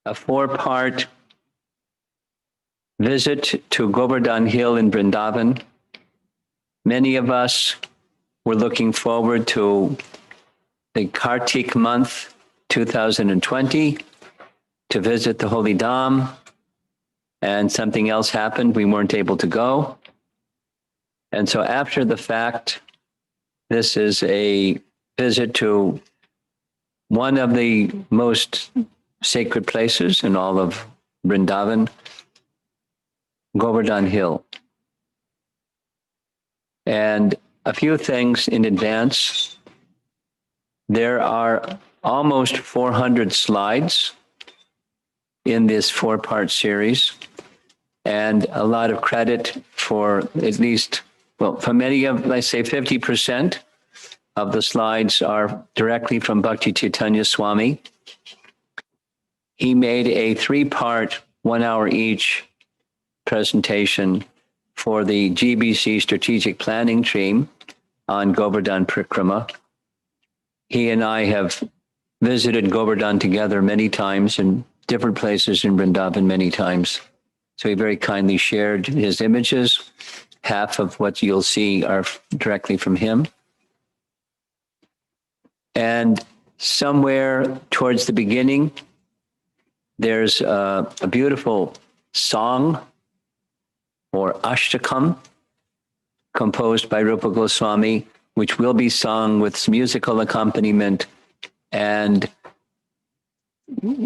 a 4-part visit to Govardhan Hill in Vrindavan. Many of us were looking forward to the Kartik month 2020 to visit the Holy Dham, and something else happened. We weren't able to go. And so after the fact, this is a visit to one of the most sacred places in all of Vrindavan, Govardhan Hill. And a few things in advance. There are almost 400 slides in this 4-part series, and a lot of credit for at least, well, for many of, let's say 50% of the slides are directly from Bhakti Chaitanya Swami. He made a 3-part, 1 hour each presentation for the GBC strategic planning team on Govardhan Parikrama. He and I have visited Govardhan together many times in different places in Vrindavan many times. So he very kindly shared his images. Half of what you'll see are directly from him. And somewhere towards the beginning, there's a beautiful song or ashtakam composed by Rupa Goswami, which will be sung with musical accompaniment, and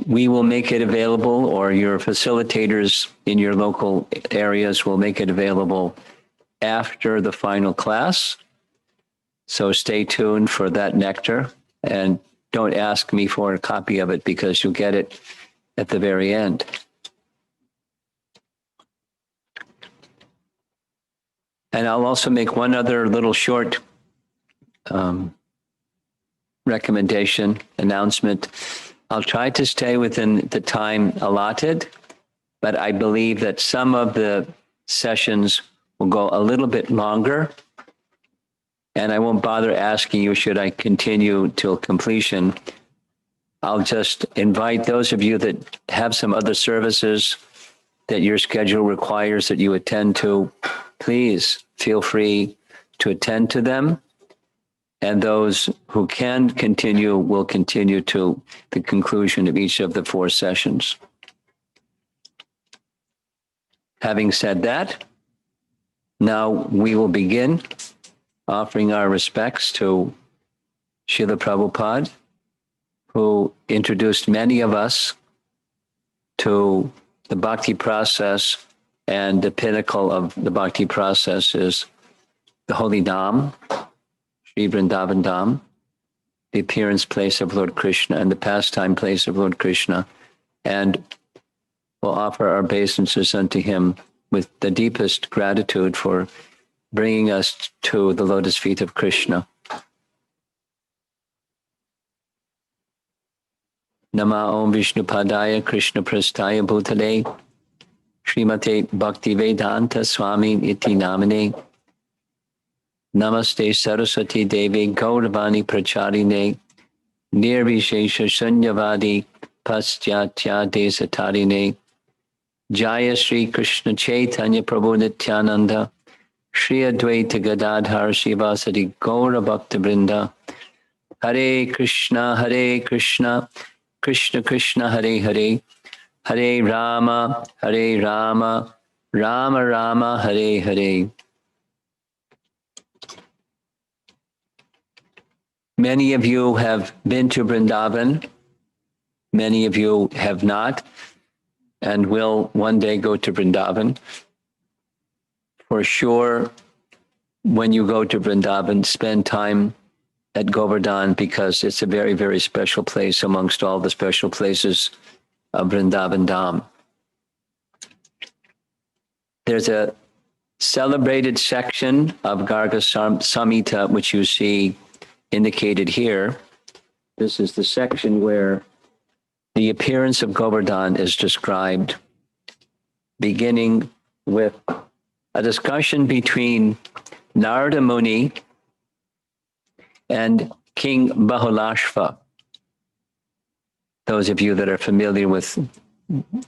we will make it available, or your facilitators in your local areas will make it available after the final class. So stay tuned for that nectar, and don't ask me for a copy of it because you'll get it at the very end. And I'll also make one other little short recommendation, announcement. I'll try to stay within the time allotted, but I believe that some of the sessions will go a little bit longer, and I won't bother asking you, should I continue till completion? I'll just invite those of you that have some other services that your schedule requires that you attend to, please feel free to attend to them. And those who can continue will continue to the conclusion of each of the 4 sessions. Having said that, now we will begin offering our respects to Srila Prabhupada, who introduced many of us to the bhakti process, and the pinnacle of the bhakti process is the Holy Dham, Sri Vrindavan Dham, the appearance place of Lord Krishna and the pastime place of Lord Krishna, and we'll offer our obeisances unto him with the deepest gratitude for bringing us to the lotus feet of Krishna. Nama Om Vishnupadaya Krishna Prastaya Bhutale Srimate Bhaktivedanta Swami Iti Namane Namaste Saraswati Devi Gauravani Pracharine Nirvishesha Shunyavadi Paschatya Desatarine Jaya Sri Krishna Chaitanya Prabhu Nityananda Shri Advaita Gadadhar Shivasadi Gaura Bhakta Vrinda Hare Krishna Krishna Krishna Hare Hare Hare Rama Rama Rama Hare Hare. Many of you have been to Vrindavan. Many of you have not, and will one day go to Vrindavan. For sure, when you go to Vrindavan, spend time at Govardhan, because it's a very, very special place amongst all the special places of Vrindavan Dham. There's a celebrated section of Garga Samhita, which you see indicated here. This is the section where the appearance of Govardhan is described, beginning with a discussion between Narada Muni and King Bahulashva. Those of you that are familiar with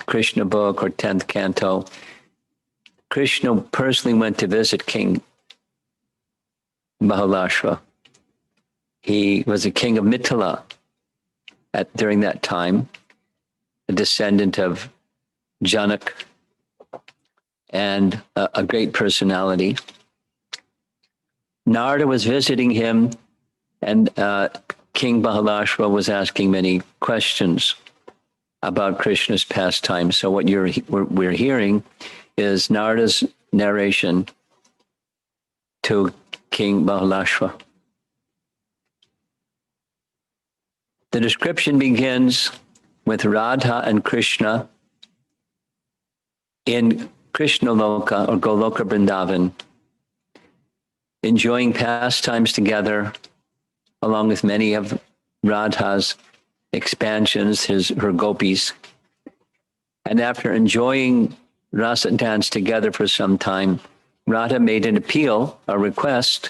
Krishna book or 10th canto, Krishna personally went to visit King Mahalashva. He was a king of Mithila during that time, a descendant of Janak, and a great personality. Narada was visiting him, and King Mahalashva was asking many questions about Krishna's pastime. So what we're hearing is Narada's narration to King Mahalashva. The description begins with Radha and Krishna in Krishna Loka or Goloka Vrindavan, enjoying pastimes together, along with many of Radha's expansions, her gopis. And after enjoying rasa dance together for some time, Radha made an appeal, a request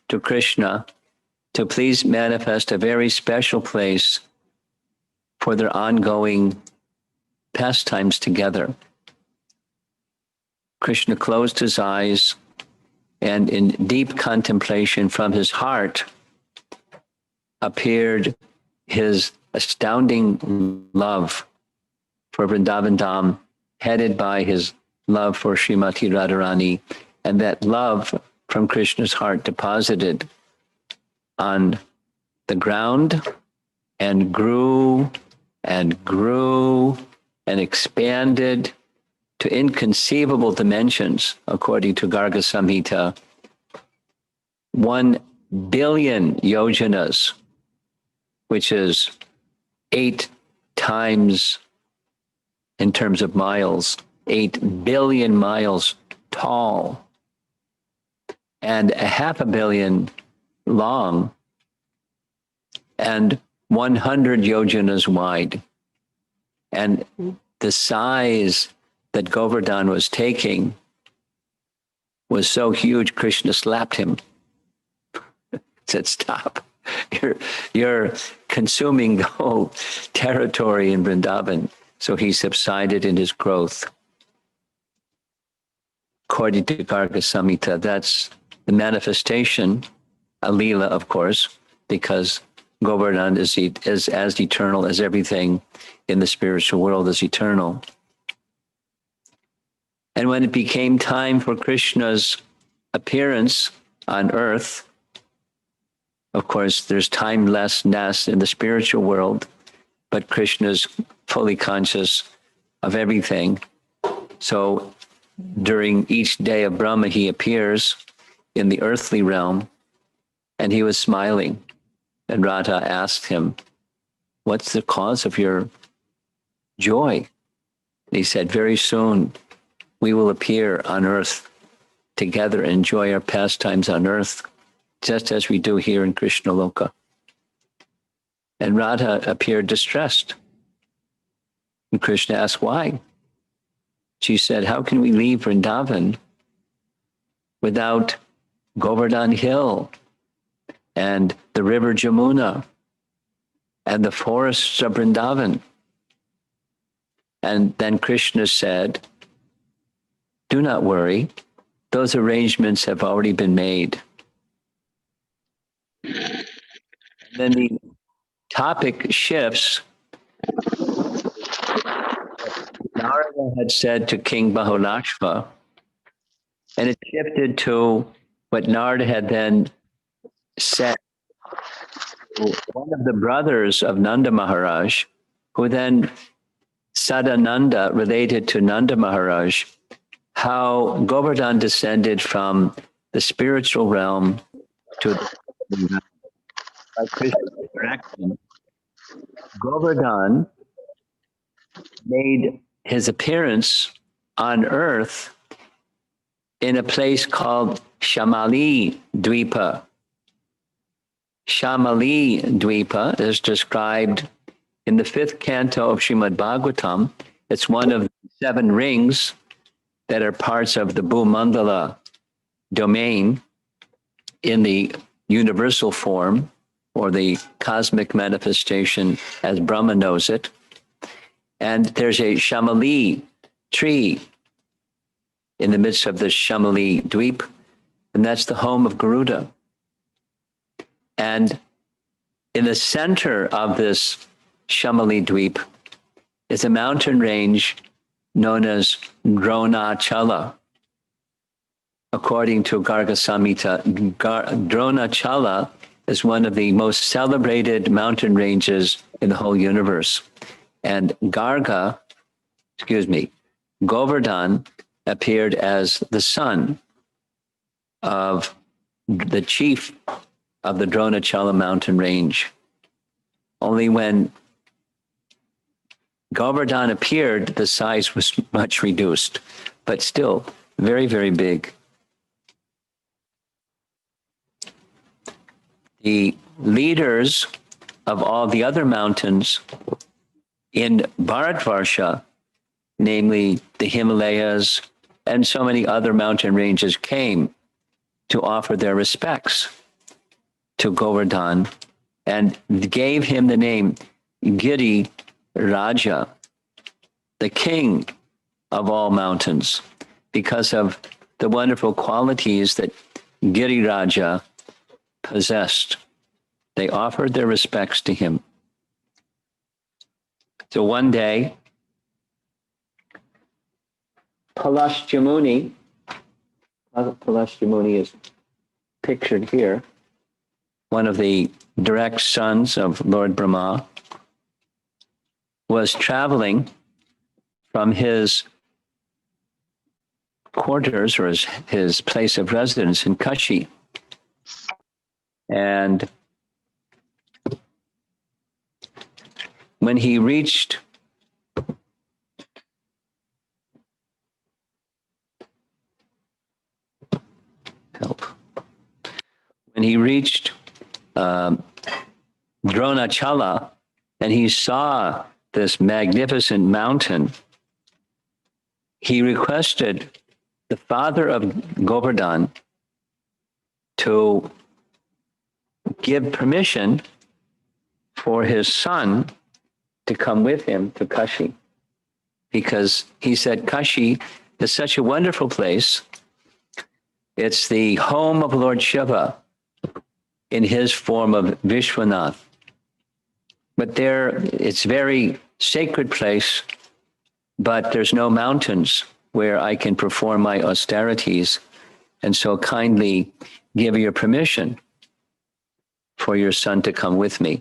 to Krishna to please manifest a very special place for their ongoing pastimes together. Krishna closed his eyes, and in deep contemplation from his heart appeared his astounding love for Vrindavan Dham, headed by his love for Srimati Radharani, and that love from Krishna's heart deposited on the ground and grew and grew and expanded to inconceivable dimensions, according to Garga Samhita, 1 billion yojanas, which is 8 times, in terms of miles, 8 billion miles tall, and 500 million long, and 100 yojanas wide. And the size that Govardhan was taking was so huge, Krishna slapped him. Said, stop. You're consuming the whole territory in Vrindavan. So he subsided in his growth. According to Garga Samhita, that's the manifestation, a Leela, of course, because Govardhan is as eternal as everything in the spiritual world is eternal. And when it became time for Krishna's appearance on earth, of course, there's timelessness in the spiritual world, but Krishna is fully conscious of everything. So during each day of Brahma, he appears in the earthly realm, and he was smiling. And Radha asked him, what's the cause of your joy? And he said, very soon we will appear on earth together and enjoy our pastimes on earth, just as we do here in Krishna Loka. And Radha appeared distressed. And Krishna asked why. She said, how can we leave Vrindavan without Govardhan Hill and the river Jamuna and the forests of Vrindavan? And then Krishna said, do not worry, those arrangements have already been made. And then the topic shifts. Narada had said to King Mahalashva, and it shifted to what Narada had then said to one of the brothers of Nanda Maharaj, who then Sadananda related to Nanda Maharaj, how Govardhan descended from the spiritual realm to the realm. By Krishna's direction, Govardhan made his appearance on earth in a place called Shamali Dvipa. Shamali Dvipa is described in the 5th canto of Srimad Bhagavatam. It's one of the 7 rings that are parts of the Bhumandala domain in the universal form, or the cosmic manifestation as Brahma knows it. And there's a Shamali tree in the midst of the Shamali Dweep, and that's the home of Garuda. And in the center of this Shamali Dweep is a mountain range known as Dronachala. According to Garga Samhita, Dronachala is one of the most celebrated mountain ranges in the whole universe. And Govardhan appeared as the son of the chief of the Dronachala mountain range. Only when Govardhan appeared, the size was much reduced, but still very, very big. The leaders of all the other mountains in Bharatvarsha, namely the Himalayas and so many other mountain ranges, came to offer their respects to Govardhan and gave him the name Giri Raja, the king of all mountains, because of the wonderful qualities that Giri Raja possessed. They offered their respects to him. So one day, Palastya Muni is pictured here, one of the direct sons of Lord Brahma, was traveling from his quarters or his place of residence in Kashi. And when he reached Dronachala and he saw this magnificent mountain, he requested the father of Govardhan to give permission for his son to come with him to Kashi, because he said Kashi is such a wonderful place. It's the home of Lord Shiva in his form of Vishwanath. But there, it's a very sacred place, but there's no mountains where I can perform my austerities. And so kindly give your permission for your son to come with me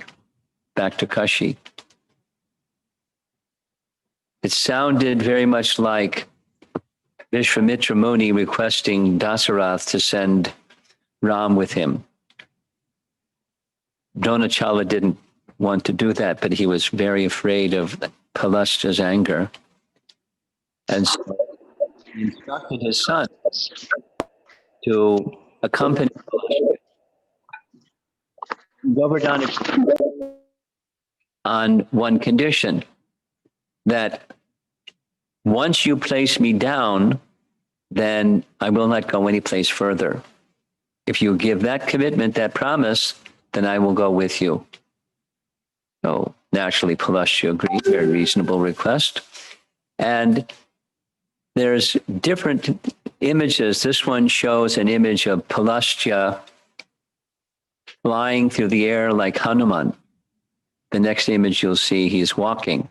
back to Kashi. It sounded very much like Vishwamitra Muni requesting Dasarath to send Ram with him. Dronachala didn't want to do that, but he was very afraid of Palastya's anger. And so he instructed his son to accompany Govardhan on one condition, that once you place me down, then I will not go any place further. If you give that commitment, that promise, then I will go with you. So naturally, Palastya agreed, very reasonable request. And there's different images. This one shows an image of Palastya flying through the air like Hanuman. The next image you'll see, he's walking.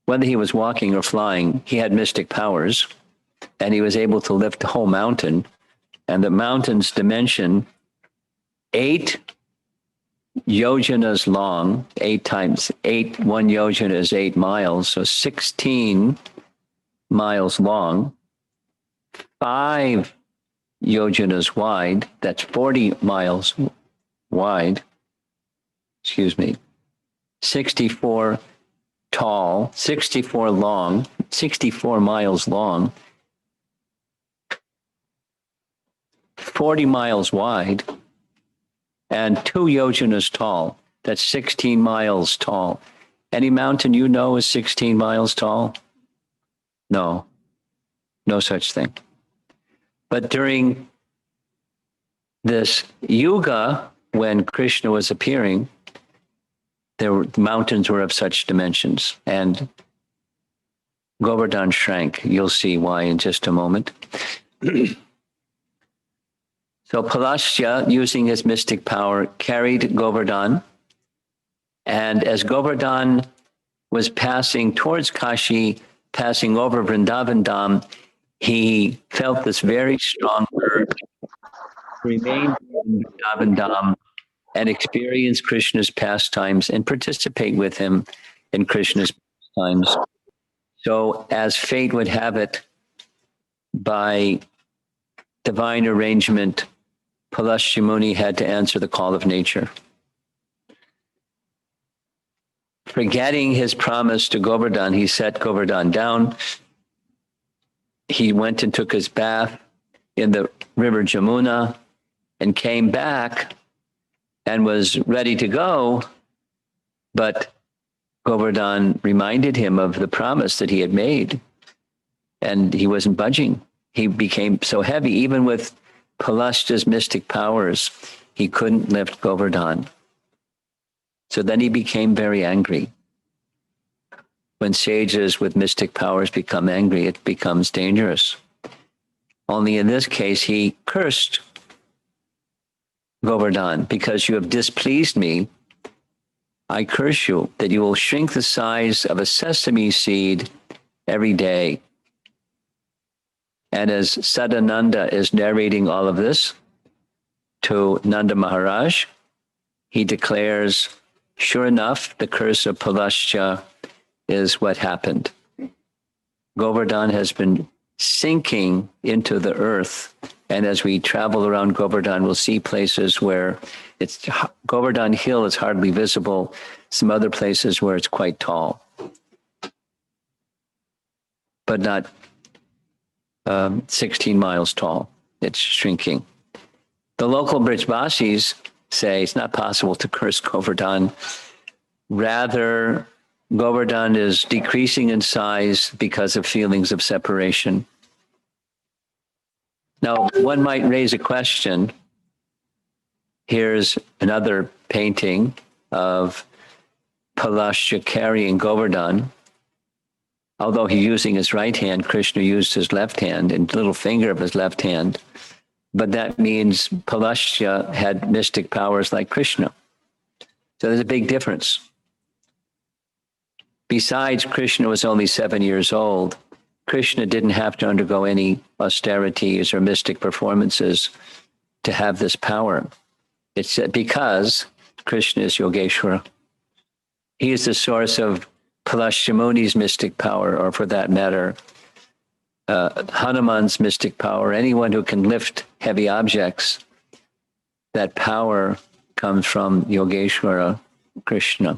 Whether he was walking or flying, he had mystic powers, and he was able to lift the whole mountain. And the mountain's dimension, 8 yojanas long, 8 times 8, 1 yojana is 8 miles, so 16 miles long, 5 yojanas wide, that's 40 miles wide, 64 tall, 64 long, 64 miles long, 40 miles wide, and 2 yojanas tall. That's 16 miles tall. Any mountain you know is 16 miles tall? No, no such thing. But during this yuga, when Krishna was appearing, the mountains were of such dimensions. And Govardhan shrank. You'll see why in just a moment. So Palastya, using his mystic power, carried Govardhan. And as Govardhan was passing towards Kashi, passing over Vrindavan Dham, he felt this very strong urge to remain in Vrindavan Dham and experience Krishna's pastimes and participate with him in Krishna's pastimes. So as fate would have it, by divine arrangement, Palastya Muni had to answer the call of nature. Forgetting his promise to Govardhan, he set Govardhan down. He went and took his bath in the river Jamuna and came back and was ready to go. But Govardhan reminded him of the promise that he had made, and he wasn't budging. He became so heavy, even with Palastya's mystic powers, he couldn't lift Govardhan. So then he became very angry. When sages with mystic powers become angry, it becomes dangerous. Only in this case, he cursed Govardhan, because you have displeased me. I curse you that you will shrink the size of a sesame seed every day. And as Sadananda is narrating all of this to Nanda Maharaj, he declares, sure enough, the curse of Palastya is what happened. Govardhan has been sinking into the earth. And as we travel around Govardhan, we'll see places where Govardhan Hill is hardly visible, some other places where it's quite tall, but not 16 miles tall. It's shrinking. The local Brijbasis say it's not possible to curse Govardhan. Rather, Govardhan is decreasing in size because of feelings of separation. Now, one might raise a question. Here's another painting of Palastya carrying Govardhan. Although he's using his right hand, Krishna used his left hand and little finger of his left hand. But that means Palastya had mystic powers like Krishna. So there's a big difference. Besides, Krishna was only 7 years old. Krishna didn't have to undergo any austerities or mystic performances to have this power. It's because Krishna is Yogeshwara. He is the source of Palastya Muni's mystic power, or for that matter, Hanuman's mystic power. Anyone who can lift heavy objects, that power comes from Yogeshwara, Krishna.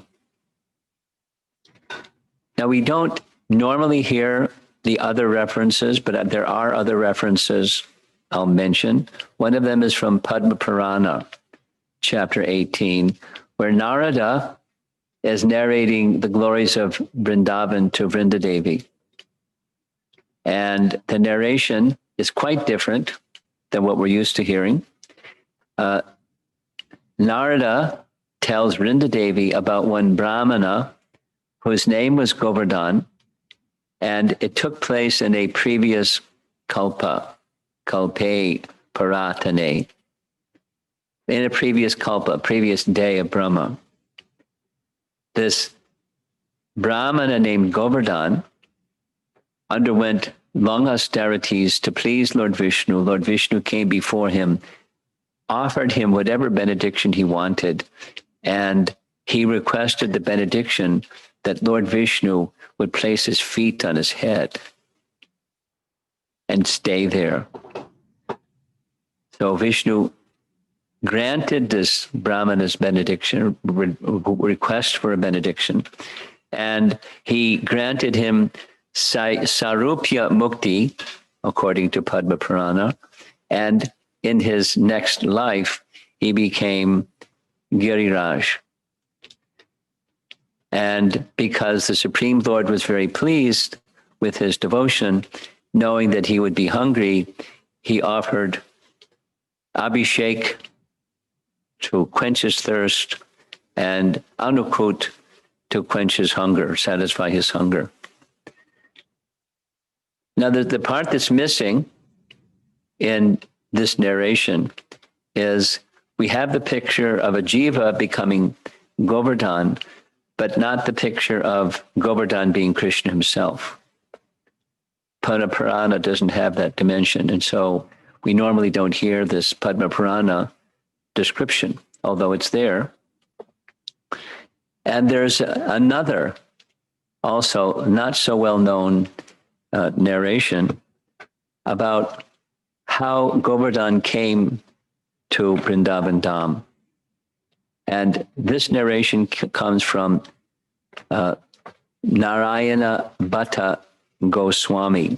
Now, we don't normally hear the other references, but there are other references I'll mention. One of them is from Padma Purana, chapter 18, where Narada is narrating the glories of Vrindavan to Vrindadevi. And the narration is quite different than what we're used to hearing. Narada tells Vrindadevi about one Brahmana whose name was Govardhan, and it took place in a previous kalpa, kalpe paratane, in a previous kalpa, previous day of Brahma. This Brahmana named Govardhan underwent long austerities to please Lord Vishnu. Lord Vishnu came before him, offered him whatever benediction he wanted, and he requested the benediction that Lord Vishnu would place his feet on his head and stay there. So Vishnu granted this Brahmana's benediction, request for a benediction, and he granted him Sarupya Mukti, according to Padma Purana, and in his next life, he became Giriraj. And because the Supreme Lord was very pleased with his devotion, knowing that he would be hungry, he offered Abhishek to quench his thirst and Anukut to quench his hunger, satisfy his hunger. Now, the part that's missing in this narration is we have the picture of a jiva becoming Govardhan, but not the picture of Gobardan being Krishna himself. Padma Purana doesn't have that dimension, and so we normally don't hear this Padma Purana description, although it's there. And there's another, also not so well-known narration about how Govardhan came to Vrindavan Dham. And this narration comes from Narayana Bhatta Goswami.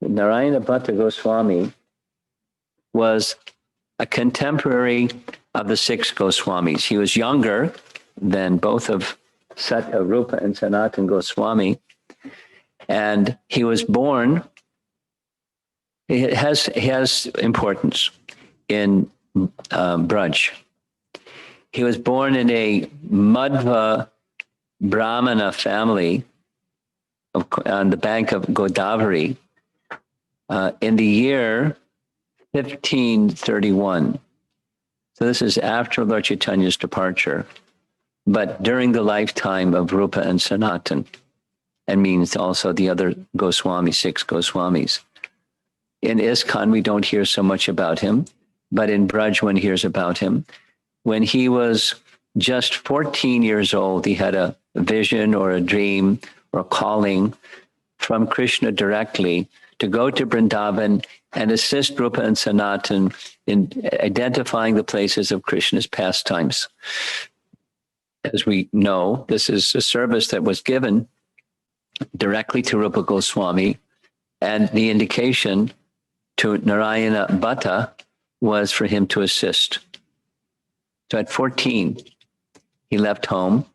Narayana Bhatta Goswami was a contemporary of the six Goswamis. He was younger than both of Rupa and Sanatan Goswami, and he was born. It has importance in Braj. He was born in a Madhva Brahmana family on the bank of Godavari in the year 1531. So this is after Lord Chaitanya's departure, but during the lifetime of Rupa and Sanatan, and means also the other Goswami, six Goswamis. In ISKCON, we don't hear so much about him, but in Braj, one hears about him. When he was just 14 years old, he had a vision or a dream or a calling from Krishna directly to go to Vrindavan and assist Rupa and Sanatan in identifying the places of Krishna's pastimes. As we know, this is a service that was given directly to Rupa Goswami, and the indication to Narayana Bhatta was for him to assist. So at 14, he left home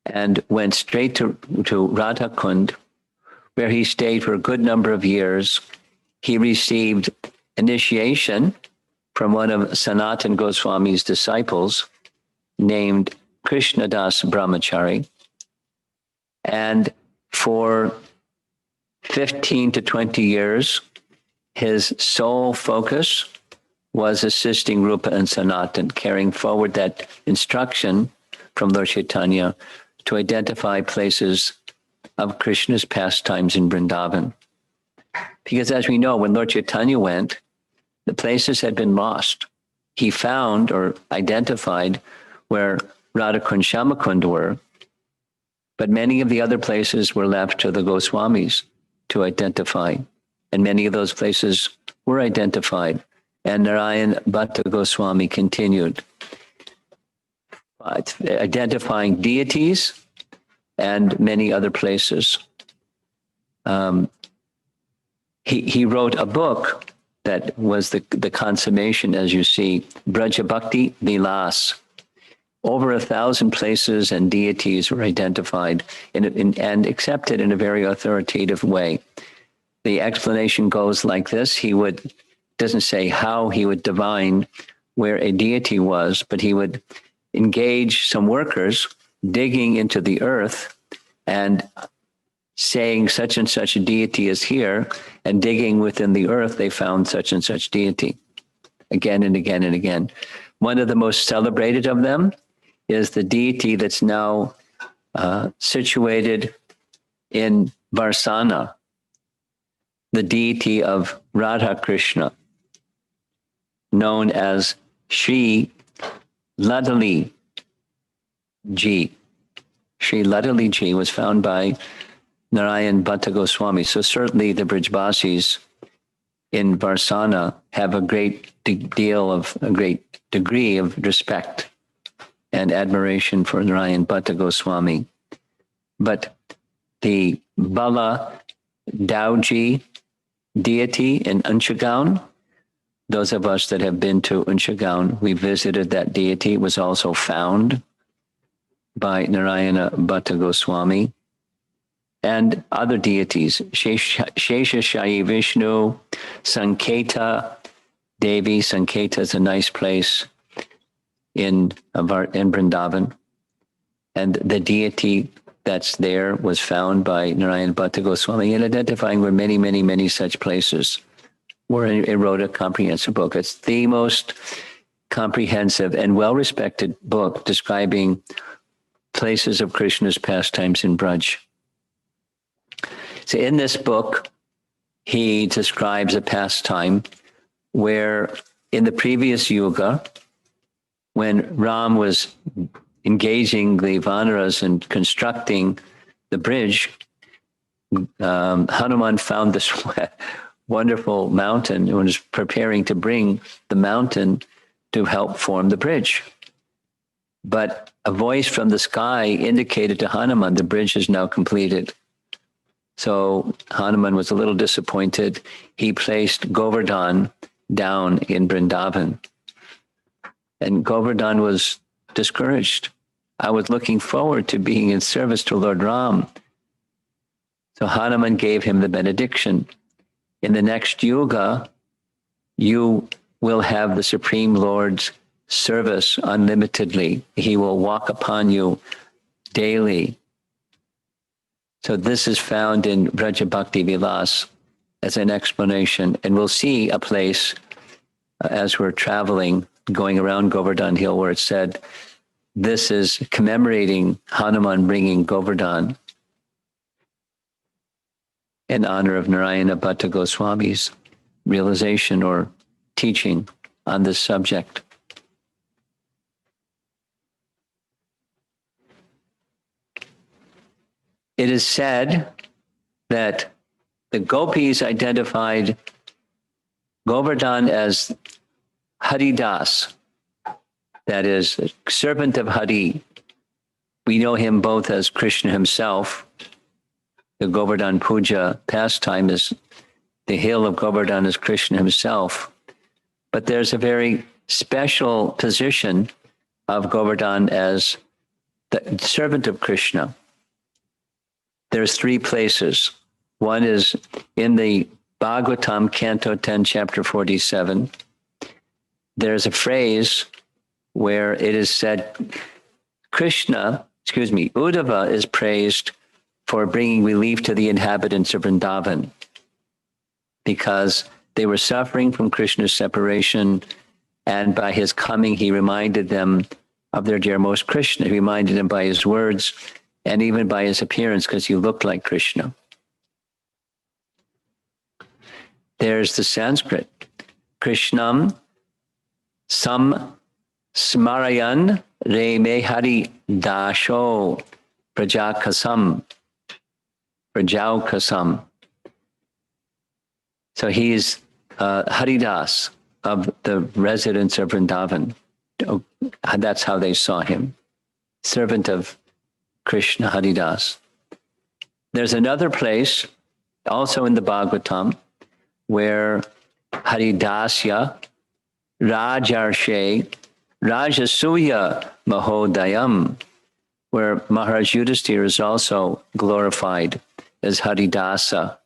and went straight to Radhakund, where he stayed for a good number of years. He received initiation from one of Sanatan Goswami's disciples named Krishnadas Brahmachari. And for 15 to 20 years, his sole focus was assisting Rupa and Sanatan, carrying forward that instruction from Lord Chaitanya to identify places of Krishna's pastimes in Vrindavan. Because as we know, when Lord Chaitanya went, the places had been lost. He found or identified where Radhakund, Shamakund were, but many of the other places were left to the Goswamis to identify. And many of those places were identified. And Narayana Bhatta Goswami continued identifying deities and many other places. He wrote a book that was the consummation, as you see, Braja Bhakti Vilas. Over 1,000 places and deities were identified and accepted in a very authoritative way. The explanation goes like this. Doesn't say how he would divine where a deity was, but he would engage some workers digging into the earth and saying such and such a deity is here, and digging within the earth, they found such and such deity again and again and again. One of the most celebrated of them is the deity that's now situated in Varsana, the deity of Radha Krishna, known as Sri Ladali Ji. Sri Ladali Ji was found by Narayan Bhatta Goswami. So certainly the Brijbasis in Varsana have a great degree of respect and admiration for Narayan Bhatta Goswami. But the Bala Dauji deity in Unchagaon, those of us that have been to Unchagaon, we visited that deity. It was also found by Narayana Bhatta Goswami. And other deities, Shesha Vishnu, Sanketa Devi. Sanketa is a nice place in Vrindavan. And the deity that's there was found by Narayana Bhatta Goswami and identifying where many, many, many such places where he wrote a comprehensive book. It's the most comprehensive and well-respected book describing places of Krishna's pastimes in Braj. So in this book, he describes a pastime where in the previous yuga, when Ram was engaging the Vanaras in constructing the bridge, Hanuman found this wonderful mountain and was preparing to bring the mountain to help form the bridge. But a voice from the sky indicated to Hanuman the bridge is now completed. So Hanuman was a little disappointed. He placed Govardhan down in Vrindavan. And Govardhan was discouraged. I was looking forward to being in service to Lord Ram. So Hanuman gave him the benediction. In the next yuga, you will have the Supreme Lord's service unlimitedly. He will walk upon you daily. So this is found in Vraja Bhakti Vilas as an explanation. And we'll see a place as we're traveling, going around Govardhan Hill, where it said, this is commemorating Hanuman bringing Govardhan in honor of Narayana Bhatta Goswami's realization or teaching on this subject. It is said that the gopis identified Govardhan as Haridas, that is, servant of Hari. We know him both as Krishna himself. The Govardhan Puja pastime is the hill of Govardhan is Krishna himself. But there's a very special position of Govardhan as the servant of Krishna. There's three places. One is in the Bhagavatam, Canto 10, Chapter 47. There's a phrase where it is said, Udava is praised for bringing relief to the inhabitants of Vrindavan because they were suffering from Krishna's separation, and by his coming, he reminded them of their dearmost Krishna. He reminded them by his words and even by his appearance because he looked like Krishna. There's the Sanskrit. Krishnam Sam Smarayan Re Mehari Dasho Prajakasam. So he is Haridas of the residents of Vrindavan. That's how they saw him. Servant of Krishna, Haridas. There's another place, also in the Bhagavatam, where Haridasya Rajarshe Rajasuya Mahodayam, where Maharaj Yudhisthira is also glorified as Haridasa.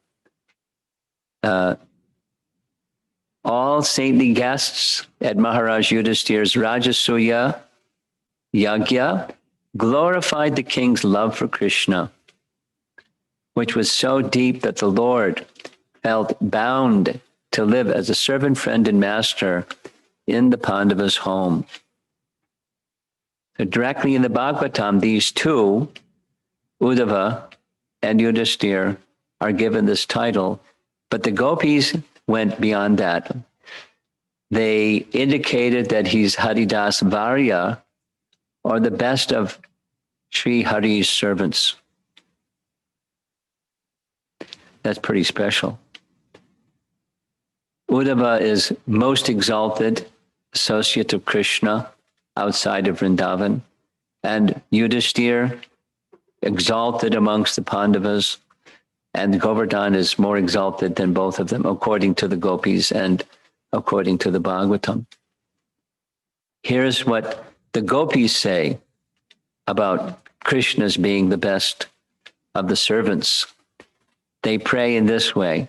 All saintly guests at Maharaj Yudhisthira's Rajasuya Yagya glorified the king's love for Krishna, which was so deep that the Lord felt bound to live as a servant, friend, and master in the Pandavas' home. So directly in the Bhagavatam, these two, Udava and Yudhisthira, are given this title, but the gopis went beyond that. They indicated that he's Haridas Varya, or the best of Sri Hari's servants. That's pretty special. Udava is most exalted associate of Krishna outside of Vrindavan, and Yudhisthira exalted amongst the Pandavas, and Govardhan is more exalted than both of them, according to the gopis and according to the Bhagavatam. Here's what the gopis say about Krishna's being the best of the servants. They pray in this way: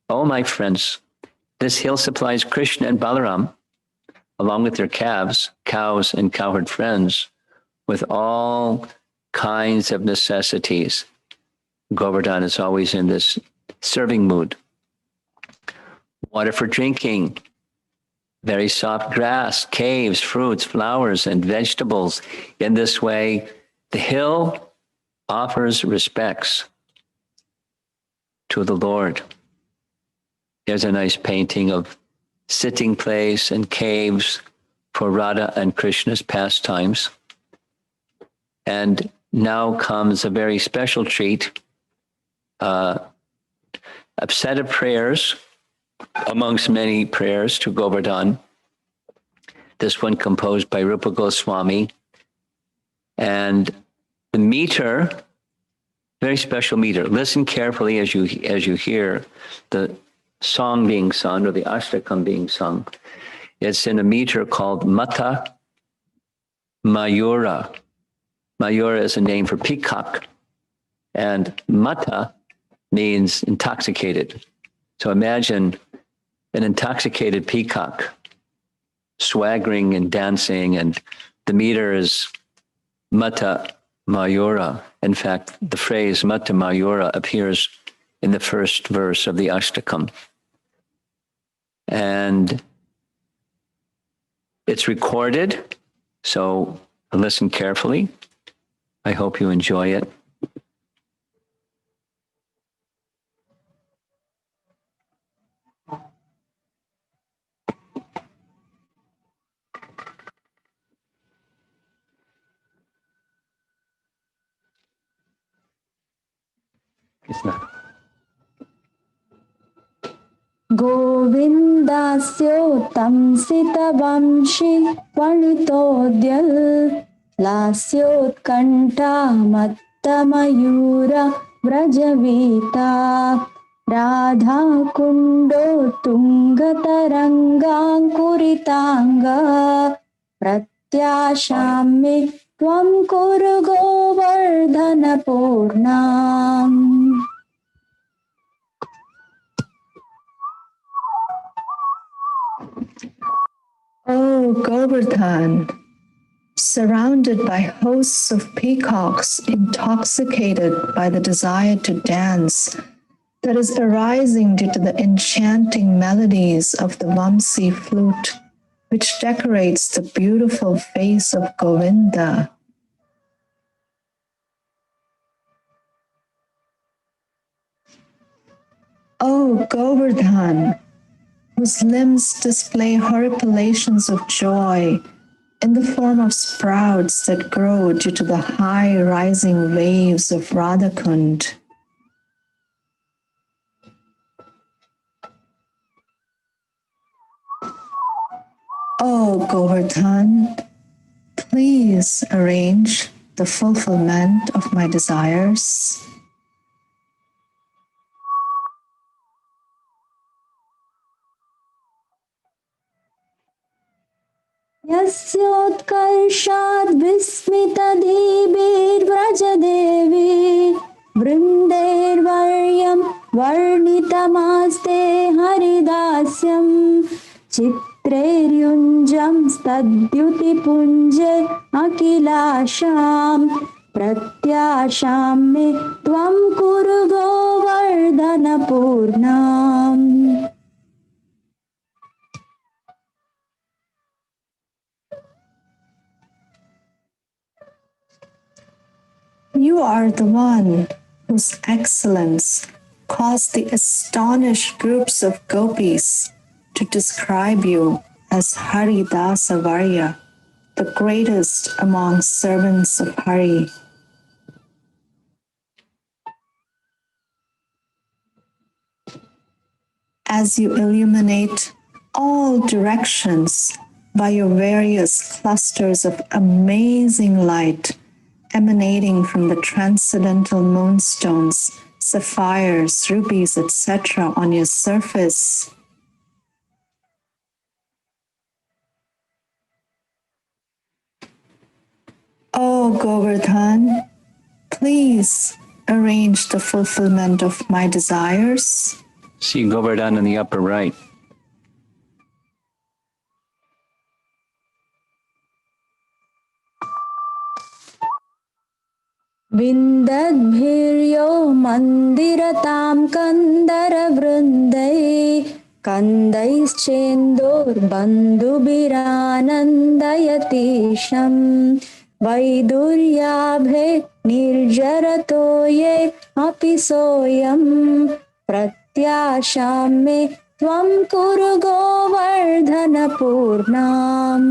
"Oh, my friends, this hill supplies Krishna and Balaram, along with their calves, cows, and cowherd friends, with all kinds of necessities. Govardhan is always in this serving mood. Water for drinking, very soft grass, caves, fruits, flowers, and vegetables. In this way, the hill offers respects to the Lord. There's a nice painting of sitting place and caves for Radha and Krishna's pastimes. And now comes a very special treat, a set of prayers amongst many prayers to Govardhan. This one composed by Rupa Goswami. And the meter, very special meter. Listen carefully as you hear the song being sung or the ashtakam being sung. It's in a meter called Mata Mayura. Mayura is a name for peacock, and Mata means intoxicated. So imagine an intoxicated peacock swaggering and dancing, and the meter is Mata Mayura. In fact, the phrase Mata Mayura appears in the first verse of the Ashtakam. And it's recorded, so listen carefully. I hope you enjoy it. It's not. Govindasyotam sitavamshi vanitodyal Lasyotkanఠా mattamayura vrajavita Radha kundo tungatarangāṅkuritanga Pratyāśāmi tvam kuru govardhana purnam. O Govardhan, surrounded by hosts of peacocks intoxicated by the desire to dance that is arising due to the enchanting melodies of the Vamsi flute, which decorates the beautiful face of Govinda. O Govardhan, whose limbs display horripilations of joy in the form of sprouts that grow due to the high rising waves of Radhakund. O Govardhan, please arrange the fulfillment of my desires. Yasyotkarshad vismitadhibirvrajadevi Vrindervaryam varnitamaste haridasyam Chitreryunjam stadyutipunje akilasham Pratyāśāmi me tvam kuru govardhana purnam. You are the one whose excellence caused the astonished groups of gopis to describe you as Haridasa Varya, the greatest among servants of Hari. As you illuminate all directions by your various clusters of amazing light emanating from the transcendental moonstones, sapphires, rubies, etc. on your surface. O Govardhan, please arrange the fulfillment of my desires. See Govardhan in the upper right. विन्दद्भिर्यो मन्दिरतां कन्दरवृन्दै कन्दैश्चेन्दोर्बन्धुभिरानन्दयतीशम् वैदुर्याभे निर्जरतो ये अपि सोऽयं प्रत्याशां मे त्वं कुरु गोवर्धनपूर्णाम्.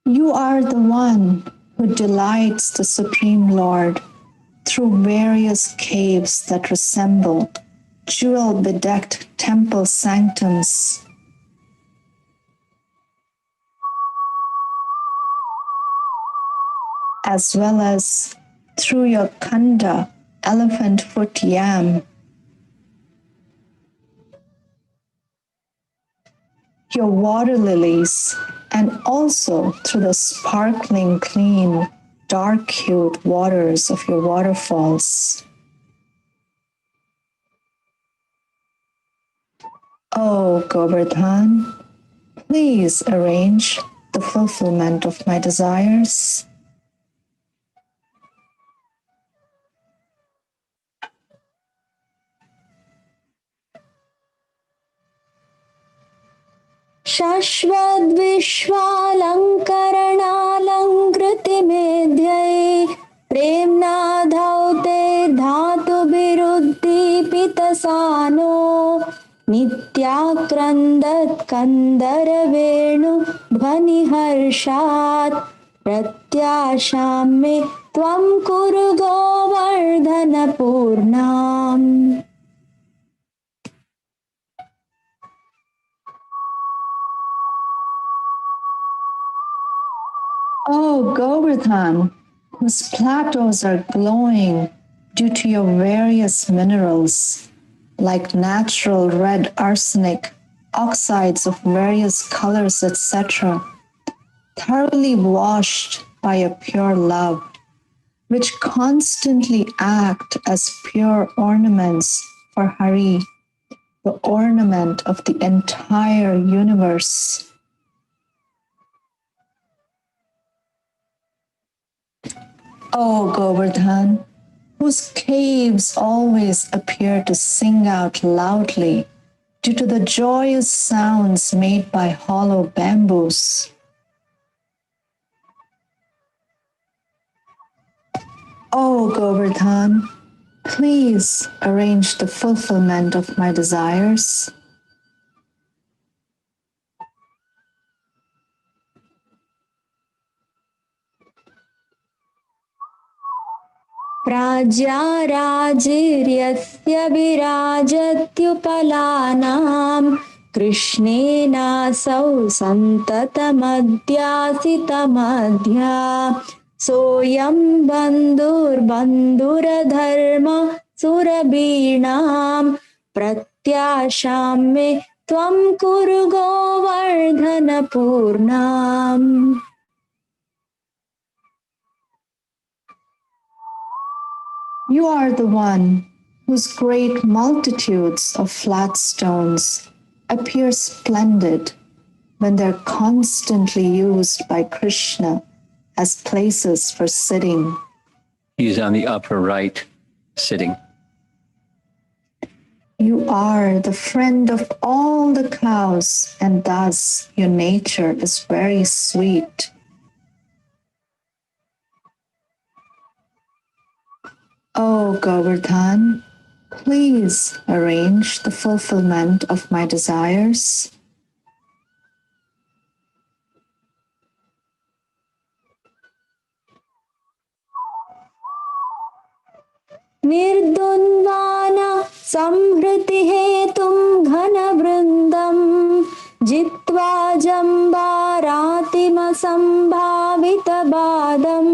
You are the one who delights the Supreme Lord through various caves that resemble jewel-bedecked temple sanctums, as well as through your kanda, elephant foot yam, your water lilies, and also through the sparkling, clean, dark-hued waters of your waterfalls. Oh, Govardhan, please arrange the fulfillment of my desires. शश्वद्विश्वालङ्करणालङ्कृतिमेध्यै प्रेम्णा धौते धातुभिरुद्दीपितसानो नित्याक्रन्दत्कन्दरवेणु ध्वनिहर्षात् प्रत्याशां मे त्वं कुरु गोवर्धनपूर्णाम्. Oh, Govardhan, whose plateaus are glowing due to your various minerals, like natural red arsenic, oxides of various colors, etc., thoroughly washed by a pure love, which constantly act as pure ornaments for Hari, the ornament of the entire universe. O Govardhan, whose caves always appear to sing out loudly due to the joyous sounds made by hollow bamboos. O Govardhan, please arrange the fulfillment of my desires. प्राज्याराजिर्यस्य विराजत्युपलानां कृष्णेनासौ सन्ततमध्यासितमध्या सोऽयं बन्धुर्बन्धुरधर्म सुरभीणां प्रत्याशां मे त्वं कुरु गोवर्धनपूर्णाम्. You are the one whose great multitudes of flat stones appear splendid when they're constantly used by Krishna as places for sitting. He's on the upper right, sitting. You are the friend of all the cows, and thus your nature is very sweet. O Govardhan, please arrange the fulfillment of my desires. निर्द्वन्द्वान संहृतिहेतुं घनवृन्दम् जित्वा जम्बारातिमसम्भावितबादम्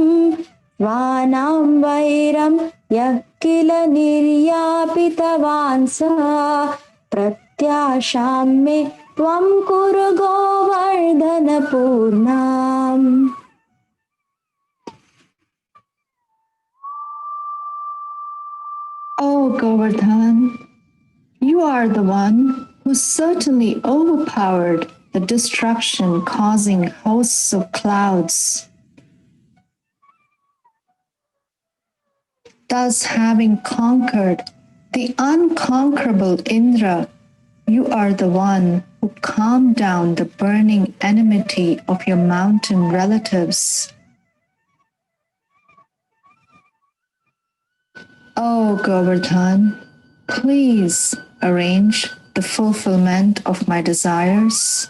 स्वानां वैरं यः किल निर्यापितवान् स प्रत्याशां मे त्वं कुरु गोवर्धनपूर्णाम्. O Govardhan, you are the one who certainly overpowered the destruction causing hosts of clouds. Thus, having conquered the unconquerable Indra, you are the one who calmed down the burning enmity of your mountain relatives. O Govardhan, please arrange the fulfillment of my desires.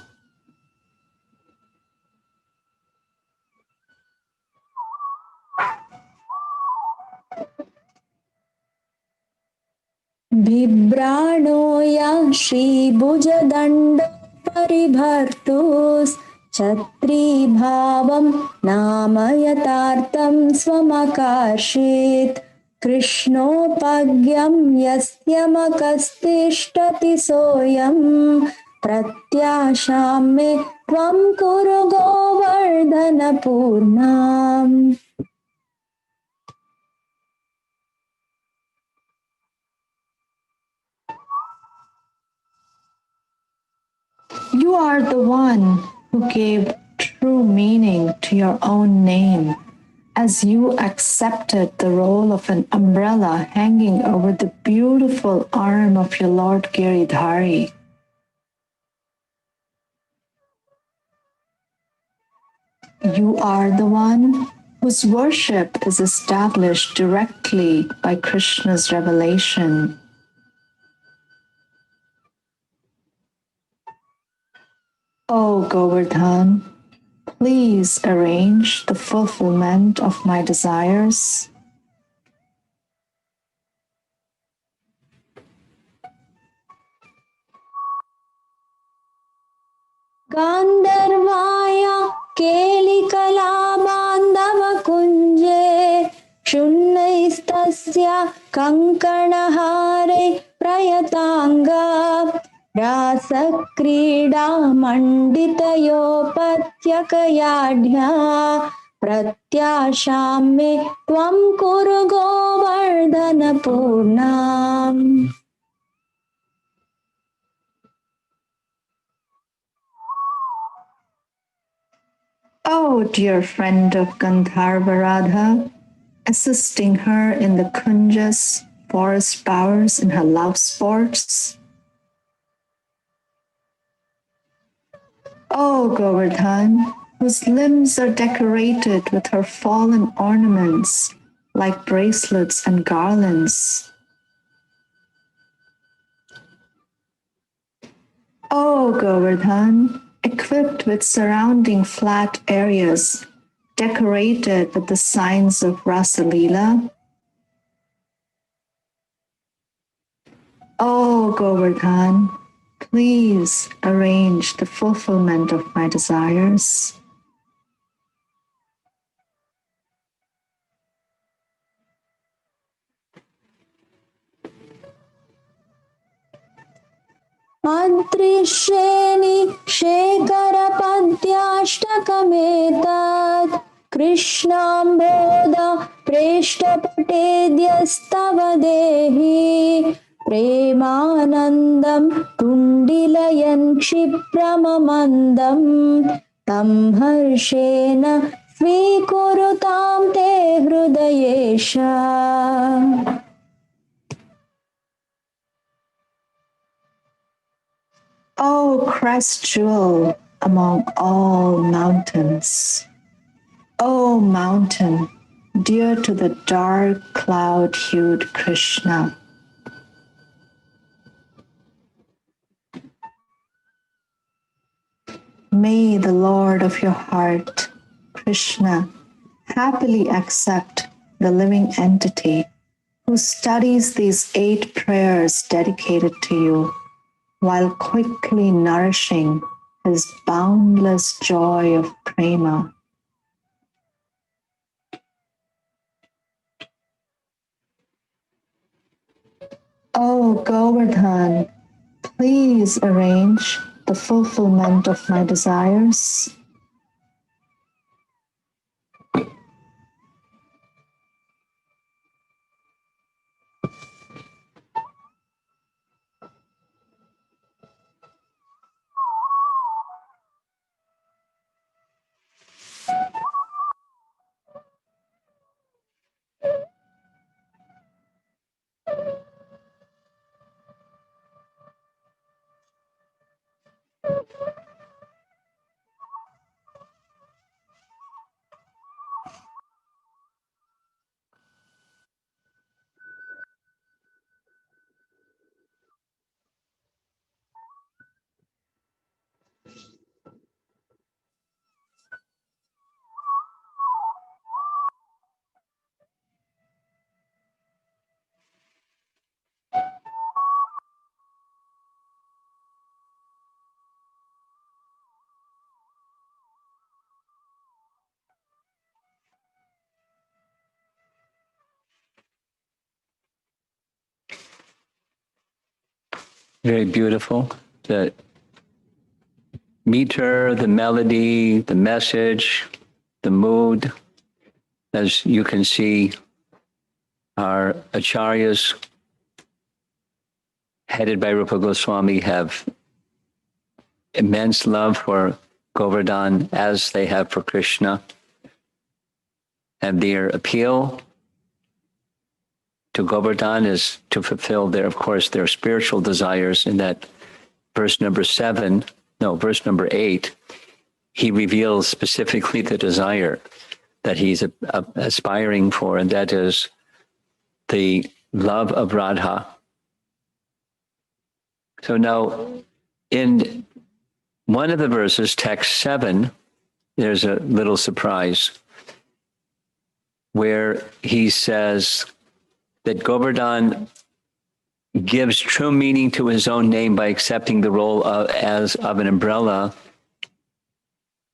बिभ्राणो यः श्रीभुजदण्ड परिभर्तुश्छत्रीभावं नाम यथार्थं स्वमकार्षीत् कृष्णोपज्ञं यस्यमकस्तिष्ठति सोऽयं प्रत्याशां मे त्वं कुरु Govardhan पूर्णाम्. You are the one who gave true meaning to your own name, as you accepted the role of an umbrella hanging over the beautiful arm of your Lord Giridhari. You are the one whose worship is established directly by Krishna's revelation. O Govardhan, please arrange the fulfillment of my desires. गान्धर्वाय केलिकलाबान्धवकुञ्जे क्षुण्णैस्तस्य कङ्कणहारे प्रयताङ्गा रासक्रीडामण्डितयोपत्यकयाढ्या प्रत्याशां मे त्वं कुरु Govardhan पूर्णाम्. Oh, dear friend of Gandharva Radha, assisting her in the kunjas, forest bowers in her love sports. Oh, Govardhan, whose limbs are decorated with her fallen ornaments like bracelets and garlands. Oh, Govardhan, equipped with surrounding flat areas decorated with the signs of Rasalila. Oh, Govardhan, please arrange the fulfillment of my desires. अदृश्येनि शेखरपद्याष्टकमेतत् कृष्णाम्बोध प्रेष्ठपटेद्यस्तव देहि प्रेमानन्दं तुण्डिलयन् क्षिप्रममन्दं तं हर्षेण स्वीकुरुतां ते Hridayesh. O crest jewel among all mountains. O mountain, dear to the dark cloud-hued Krishna. May the Lord of your heart, Krishna, happily accept the living entity who studies these 8 prayers dedicated to you while quickly nourishing his boundless joy of prema. O Govardhan, please arrange the fulfillment of my desires. Very beautiful. The meter, the melody, the message, the mood. As you can see, our acharyas, headed by Rupa Goswami, have immense love for Govardhan as they have for Krishna. And their appeal to Govardhan is to fulfill their spiritual desires. In that verse number 8, he reveals specifically the desire that he's aspiring for, and that is the love of Radha. So now, in one of the verses, text 7, there's a little surprise where he says that Govardhan gives true meaning to his own name by accepting the role of an umbrella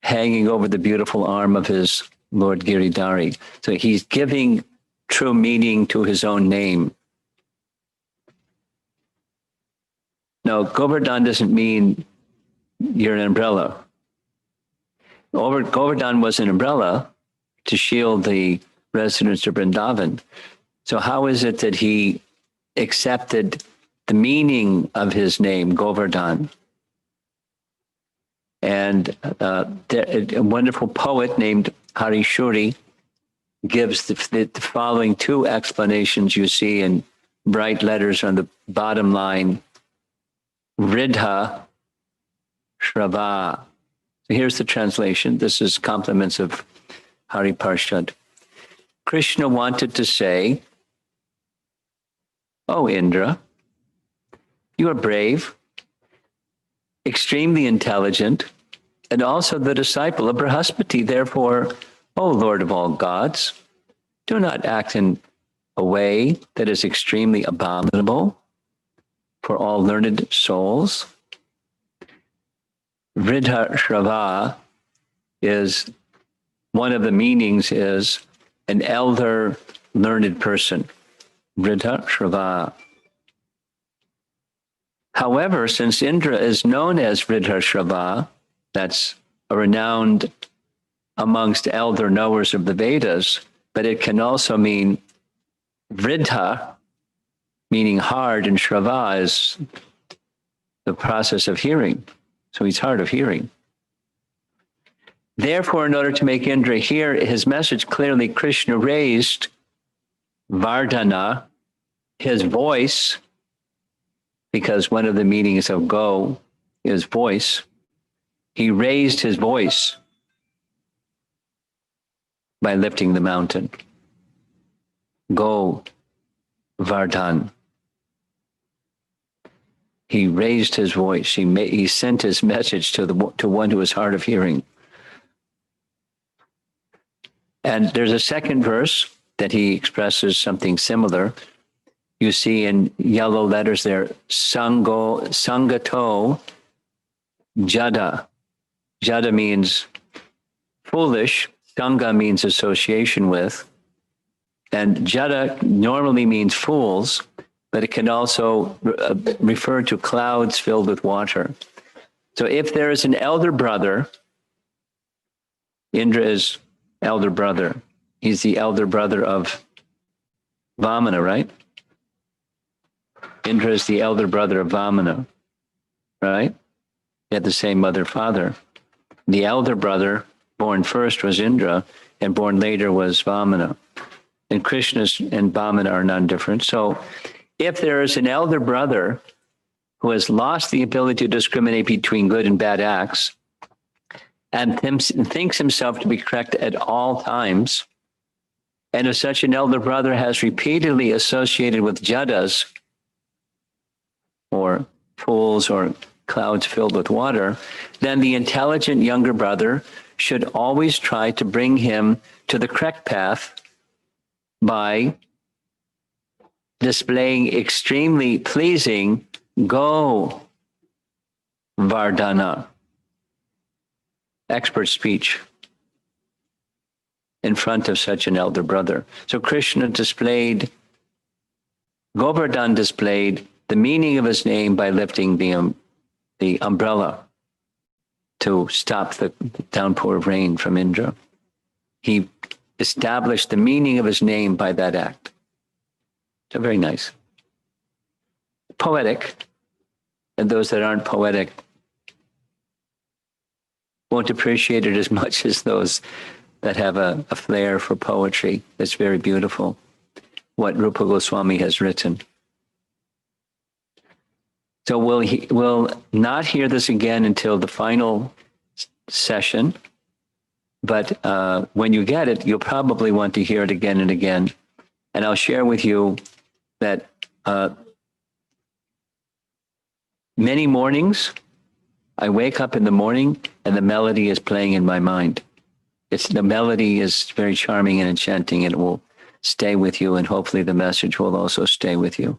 hanging over the beautiful arm of his Lord Giridhari. So he's giving true meaning to his own name. Now, Govardhan doesn't mean you're an umbrella. Govardhan was an umbrella to shield the residents of Vrindavan. So how is it that he accepted the meaning of his name, Govardhan? And a wonderful poet named Harishuri gives the following two explanations you see in bright letters on the bottom line. Ridha Shrava. So here's the translation. This is compliments of Hari Parshad. Krishna wanted to say, "Oh, Indra, you are brave, extremely intelligent, and also the disciple of Brihaspati. Therefore, O Lord of all gods, do not act in a way that is extremely abominable for all learned souls." Ridha Shrava is, one of the meanings is an elder learned person. Ridha Shrava. However, since Indra is known as Ridha Shrava, that's renowned amongst elder knowers of the Vedas, but it can also mean Vridha, meaning hard, and Shrava is the process of hearing. So he's hard of hearing. Therefore, in order to make Indra hear his message clearly, Krishna raised Vardhana, his voice, because one of the meanings of go is voice. He raised his voice by lifting the mountain. Go, Vardhan. He raised his voice. He sent his message to one who is hard of hearing. And there's a second verse that he expresses something similar. You see in yellow letters there, Sangato Jada. Jada means foolish. Sangha means association with. And Jada normally means fools, but it can also refer to clouds filled with water. So if there is an elder brother, Indra is elder brother. He's the elder brother of Vamana, right? Indra is the elder brother of Vamana, right? They had the same mother, father. The elder brother, born first, was Indra, and born later was Vamana. And Krishna and Vamana are non-different. So if there is an elder brother who has lost the ability to discriminate between good and bad acts and thinks himself to be correct at all times, and if such an elder brother has repeatedly associated with jadas, or fools, or clouds filled with water, then the intelligent younger brother should always try to bring him to the correct path by displaying extremely pleasing go Vardhana, expert speech, in front of such an elder brother. So Krishna displayed, Govardhan displayed the meaning of his name by lifting the umbrella to stop the downpour of rain from Indra. He established the meaning of his name by that act. So very nice. Poetic, and those that aren't poetic won't appreciate it as much as those that have a flair for poetry. That's very beautiful, what Rupa Goswami has written. So we'll not hear this again until the final session, but when you get it, you'll probably want to hear it again and again. And I'll share with you that many mornings, I wake up in the morning and the melody is playing in my mind. The melody is very charming and enchanting, and it will stay with you, and hopefully the message will also stay with you.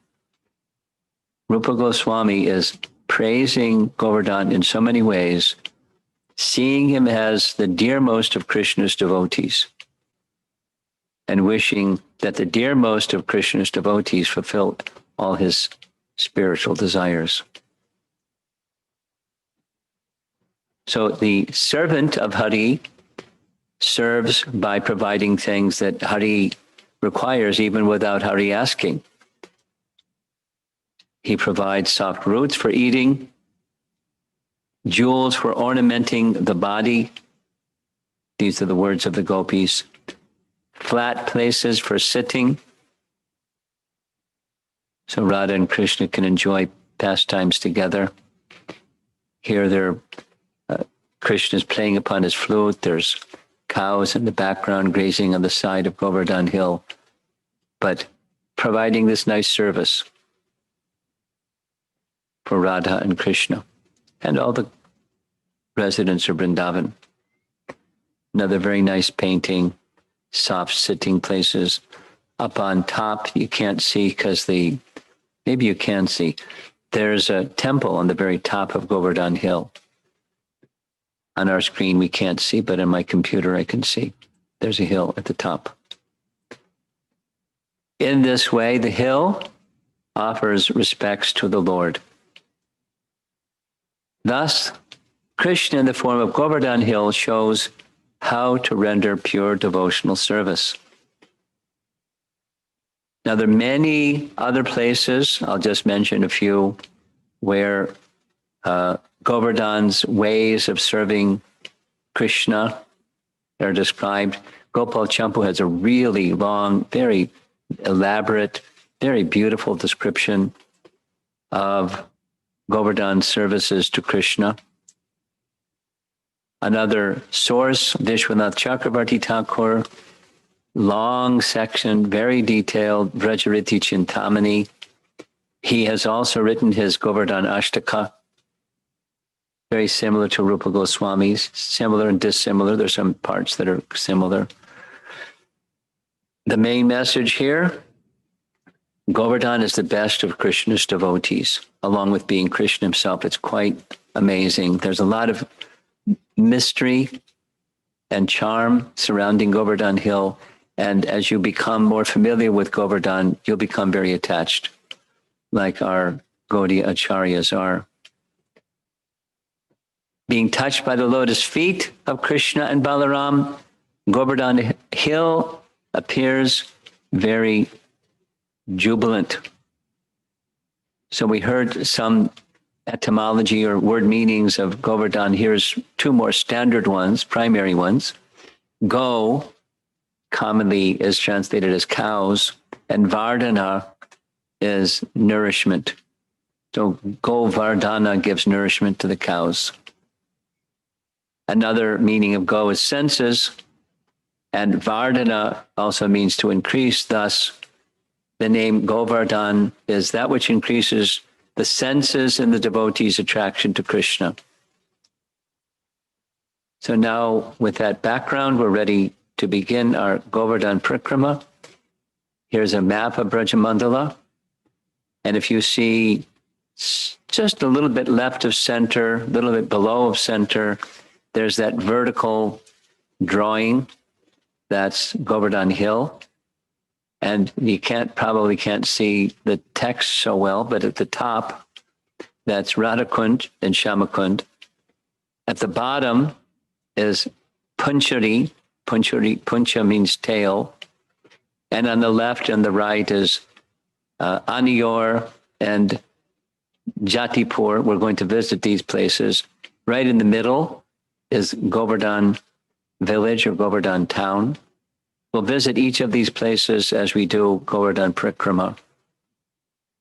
Rupa Goswami is praising Govardhan in so many ways, seeing him as the dearmost of Krishna's devotees, and wishing that the dearmost of Krishna's devotees fulfill all his spiritual desires. So the servant of Hari serves by providing things that Hari requires even without Hari asking. He provides soft roots for eating, jewels for ornamenting the body. These are the words of the gopis. Flat places for sitting, so Radha and Krishna can enjoy pastimes together. Here Krishna is playing upon his flute. There's cows in the background grazing on the side of Govardhan Hill, but providing this nice service for Radha and Krishna and all the residents of Vrindavan. Another very nice painting, soft sitting places. Up on top, you can't see because maybe you can see, there's a temple on the very top of Govardhan Hill. On our screen, we can't see, but in my computer, I can see. There's a hill at the top. In this way, the hill offers respects to the Lord. Thus, Krishna in the form of Govardhan Hill shows how to render pure devotional service. Now, there are many other places, I'll just mention a few, where Govardhan's ways of serving Krishna are described. Gopal Champu has a really long, very elaborate, very beautiful description of Govardhan's services to Krishna. Another source, Vishwanath Chakravarti Thakur, long section, very detailed, Vrajariti Chintamani. He has also written his Govardhan Ashtaka, very similar to Rupa Goswami's, similar and dissimilar. There's some parts that are similar. The main message here, Govardhan is the best of Krishna's devotees, along with being Krishna himself. It's quite amazing. There's a lot of mystery and charm surrounding Govardhan Hill. And as you become more familiar with Govardhan, you'll become very attached, like our Gaudiya Acharyas are. Being touched by the lotus feet of Krishna and Balaram, Govardhan Hill appears very jubilant. So we heard some etymology or word meanings of Govardhan. Here's two more standard ones, primary ones. Go commonly is translated as cows, and Vardhana is nourishment. So Govardhana gives nourishment to the cows. Another meaning of go is senses, and Vardhana also means to increase. Thus, the name Govardhan is that which increases the senses in the devotee's attraction to Krishna. So now, with that background, we're ready to begin our Govardhan Parikrama. Here's a map of Brajamandala. And if you see just a little bit left of center, a little bit below of center, there's that vertical drawing. That's Govardhan Hill. And you probably can't see the text so well, but at the top, that's Radhakund and Shamakund. At the bottom is Punchari. Puncha means tail. And on the left and the right is Aniyor and Jatipur. We're going to visit these places. Right in the middle is Govardhan village or Govardhan town. We'll visit each of these places as we do Govardhan Parikrama.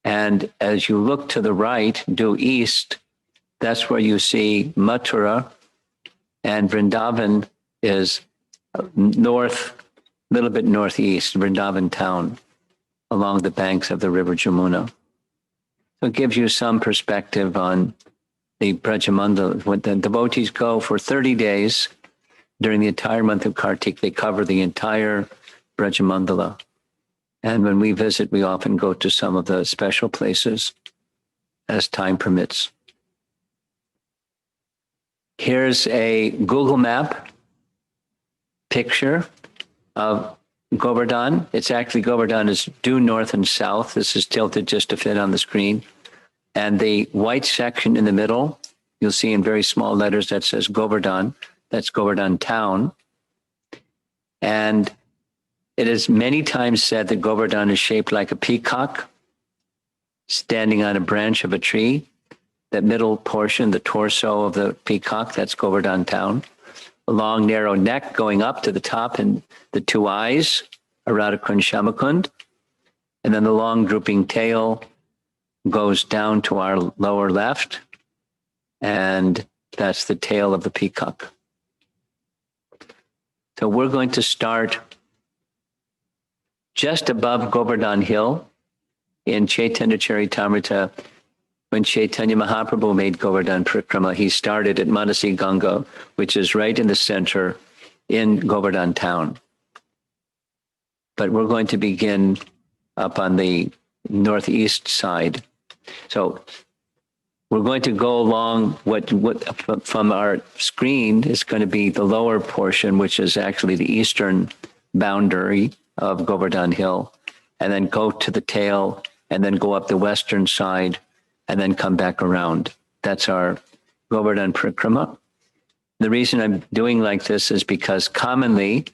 And as you look to the right, due east, that's where you see Mathura, and Vrindavan is north, a little bit northeast, Vrindavan town, along the banks of the river Jamuna. So it gives you some perspective on the Brajamandala. When the devotees go for 30 days during the entire month of Kartik, they cover the entire Brajamandala. And when we visit, we often go to some of the special places as time permits. Here's a Google map picture of Govardhan. It's actually, Govardhan is due north and south. This is tilted just to fit on the screen. And the white section in the middle, you'll see in very small letters that says Govardhan. That's Govardhan town. And it is many times said that Govardhan is shaped like a peacock standing on a branch of a tree. That middle portion, the torso of the peacock, that's Govardhan town. A long, narrow neck going up to the top, and the two eyes, Radhakund, Shamakund. And then the long, drooping tail goes down to our lower left, and that's the tail of the peacock. So we're going to start just above Govardhan Hill in Chaitanya Charitamrita. When Chaitanya Mahaprabhu made Govardhan Parikrama, he started at Manasi Ganga, which is right in the center in Govardhan town. But we're going to begin up on the northeast side. So we're going to go along what from our screen is going to be the lower portion, which is actually the eastern boundary of Govardhan Hill, and then go to the tail, and then go up the western side, and then come back around. That's our Govardhan Parikrama. The reason I'm doing like this is because commonly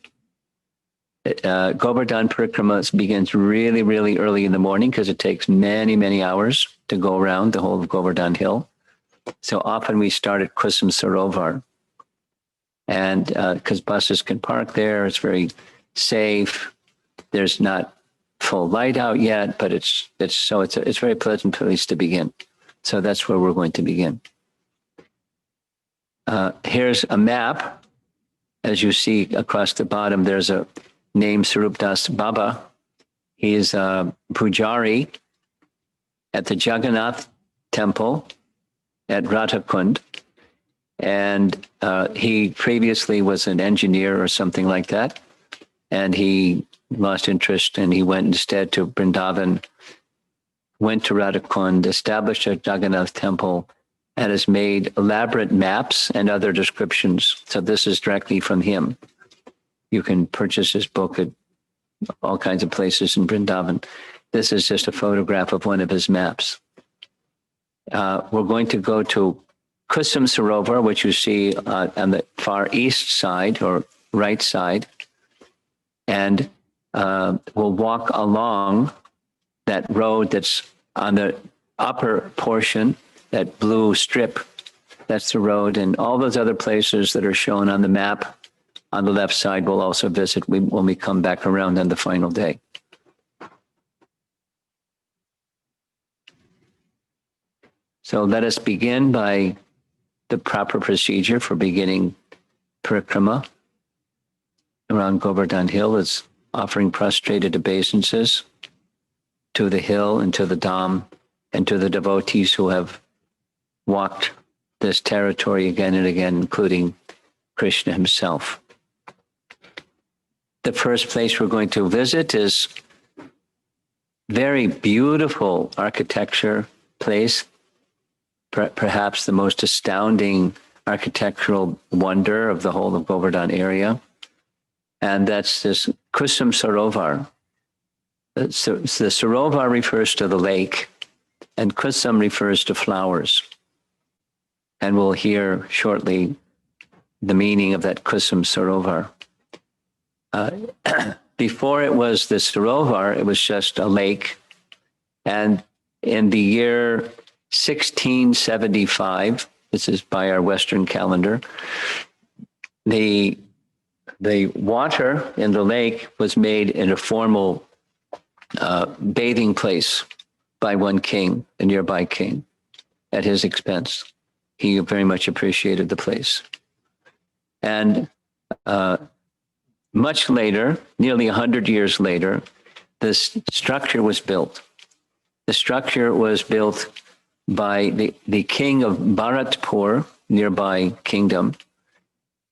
Govardhan Parikrama begins really, really early in the morning because it takes many, many hours to go around the whole of Govardhan Hill. So often we start at Kusum Sarovar, and because buses can park there, it's very safe. There's not full light out yet, but it's a very pleasant place to begin. So that's where we're going to begin. Here's a map. As you see across the bottom, there's a name, Sarup Das Baba. He is a pujari at the Jagannath Temple at Radhakund. And he previously was an engineer or something like that. And he lost interest and he went instead to Vrindavan, went to Radhakund, established a Jagannath Temple, and has made elaborate maps and other descriptions. So this is directly from him. You can purchase his book at all kinds of places in Vrindavan. This is just a photograph of one of his maps. We're going to go to Kusum Sarovar, which you see on the far east side or right side. And we'll walk along that road that's on the upper portion, that blue strip. That's the road. And all those other places that are shown on the map on the left side we'll also visit when we come back around on the final day. So let us begin by the proper procedure for beginning Parikrama around Govardhan Hill. Is offering prostrated obeisances to the hill and to the Dham and to the devotees who have walked this territory again and again, including Krishna himself. The first place we're going to visit is very beautiful architecture place, perhaps the most astounding architectural wonder of the whole of Govardhan area. And that's this Kusum Sarovar. So the Sarovar refers to the lake, and Kusum refers to flowers. And we'll hear shortly the meaning of that Kusum Sarovar. Before it was the Sarovar, it was just a lake. And in the year 1675, this is by our Western calendar, the water in the lake was made in a formal bathing place by one king, a nearby king, at his expense. He very much appreciated the place. And much later, nearly 100 years later, this structure was built. The structure was built by the king of Bharatpur, nearby kingdom,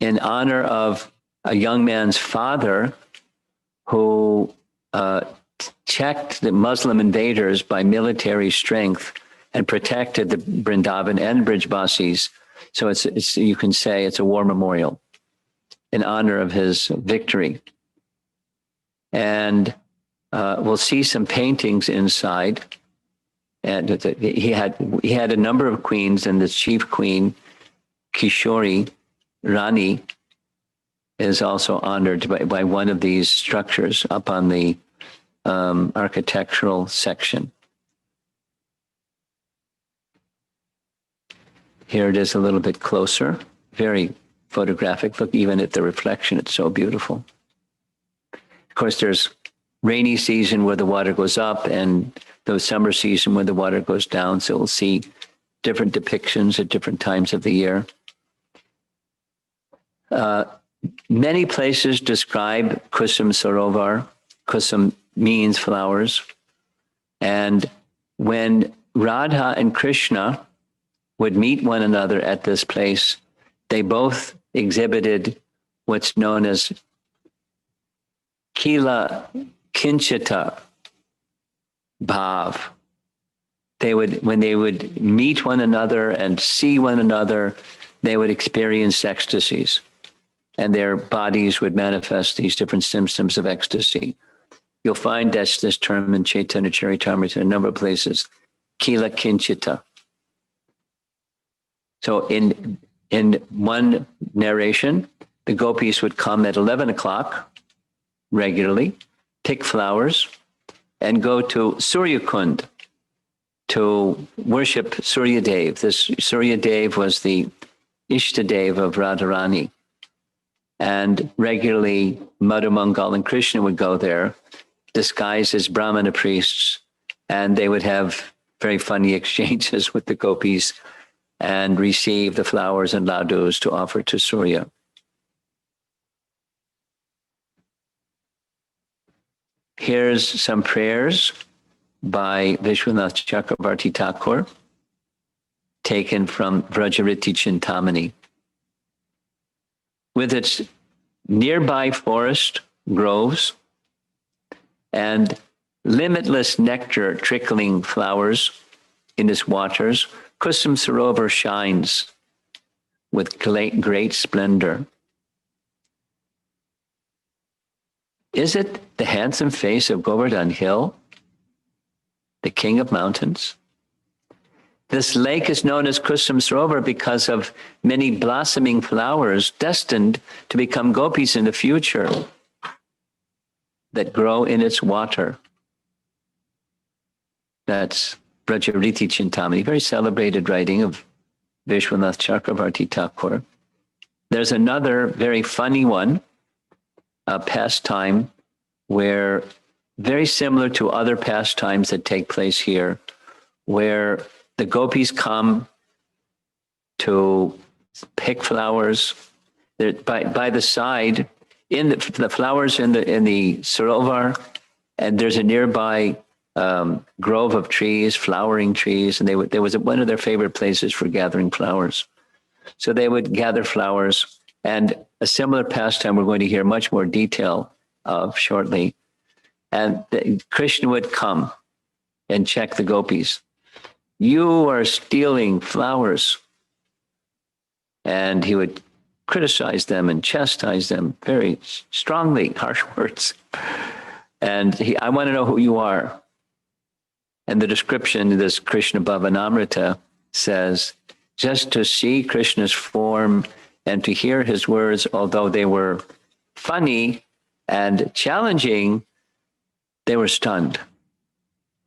in honor of a young man's father who checked the Muslim invaders by military strength and protected the Vrindavan and Brijbasis. So it's you can say it's a war memorial in honor of his victory. And we'll see some paintings inside. And he had a number of queens, and the chief queen, Kishori Rani, is also honored by one of these structures up on the architectural section. Here it is a little bit closer, very photographic. Look, even at the reflection, it's so beautiful. Of course, there's rainy season where the water goes up and the summer season where the water goes down. So we'll see different depictions at different times of the year. Many places describe Kusum Sarovar. Kusum means flowers. And when Radha and Krishna would meet one another at this place, they both exhibited what's known as Kila Kinchita Bhav. When they would meet one another and see one another, they would experience ecstasies, and their bodies would manifest these different symptoms of ecstasy. You'll find this term in Chaitanya Charitamrita in a number of places, Kila Kinchita. So in one narration, the gopis would come at 11 o'clock regularly, pick flowers, and go to Surya Kund to worship Surya Dev. This Surya Dev was the Ishtadev of Radharani. And regularly, Madhu Mangal and Krishna would go there, disguised as Brahmana priests, and they would have very funny exchanges with the gopis and receive the flowers and ladus to offer to Surya. Here's some prayers by Vishwanath Chakravarti Thakur, taken from Vrajariti Chintamani. With its nearby forest groves and limitless nectar trickling flowers in its waters, Kusum Sarovar shines with great splendor. Is it the handsome face of Govardhan Hill, the king of mountains? This lake is known as Kusum Sarovar because of many blossoming flowers destined to become gopis in the future that grow in its water. That's Brajariti Chintamani, very celebrated writing of Vishwanath Chakravarti Thakur. There's another very funny one, a pastime where, very similar to other pastimes that take place here, where the gopis come to pick flowers. They're by the side, in the flowers in the Sarovar, and there's a nearby grove of trees, flowering trees, and there was one of their favorite places for gathering flowers. So they would gather flowers, and a similar pastime we're going to hear much more detail of shortly. And Krishna would come and check the gopis. You are stealing flowers. And he would criticize them and chastise them very strongly, harsh words. And I want to know who you are. And the description of this Krishna Bhavanamrita says, just to see Krishna's form and to hear his words, although they were funny and challenging, they were stunned.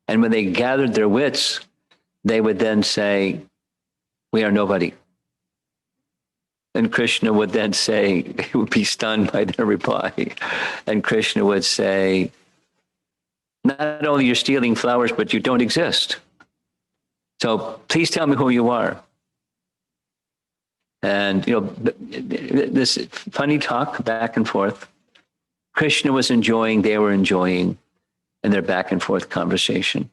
And when they gathered their wits, they would then say, we are nobody. And Krishna would then say, he would be stunned by their reply. And Krishna would say, not only you're stealing flowers, but you don't exist. So please tell me who you are. And, this funny talk back and forth, Krishna was enjoying, they were enjoying, and their back and forth conversation.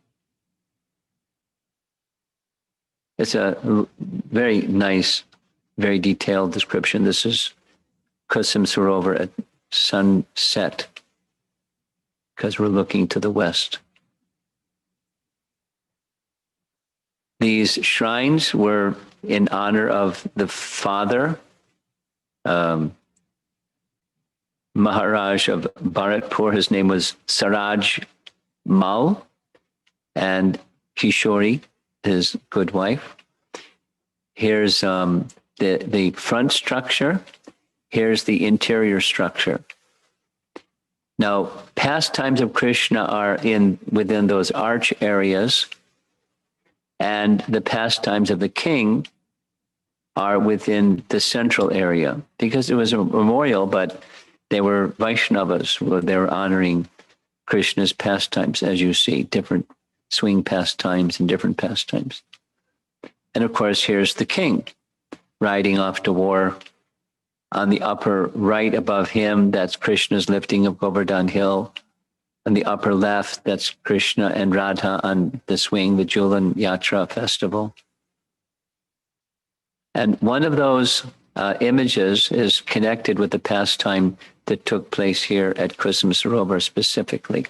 It's a very nice, very detailed description. This is Kusum Sarovar at sunset, because we're looking to the west. These shrines were in honor of the father, Maharaja of Bharatpur. His name was Saraj Mal, and Kishori, his good wife. Here's the front structure. Here's the interior structure. Now, pastimes of Krishna are within those arch areas, and the pastimes of the king are within the central area, because it was a memorial, but they were Vaishnavas. They were honoring Krishna's pastimes, as you see, different swing pastimes and different pastimes. And of course, here's the king riding off to war. On the upper right above him, that's Krishna's lifting of Govardhan hill. On the upper left, that's Krishna and Radha on the swing, the Julan Yatra festival. And one of those images is connected with the pastime that took place here at Kusum Sarovar specifically.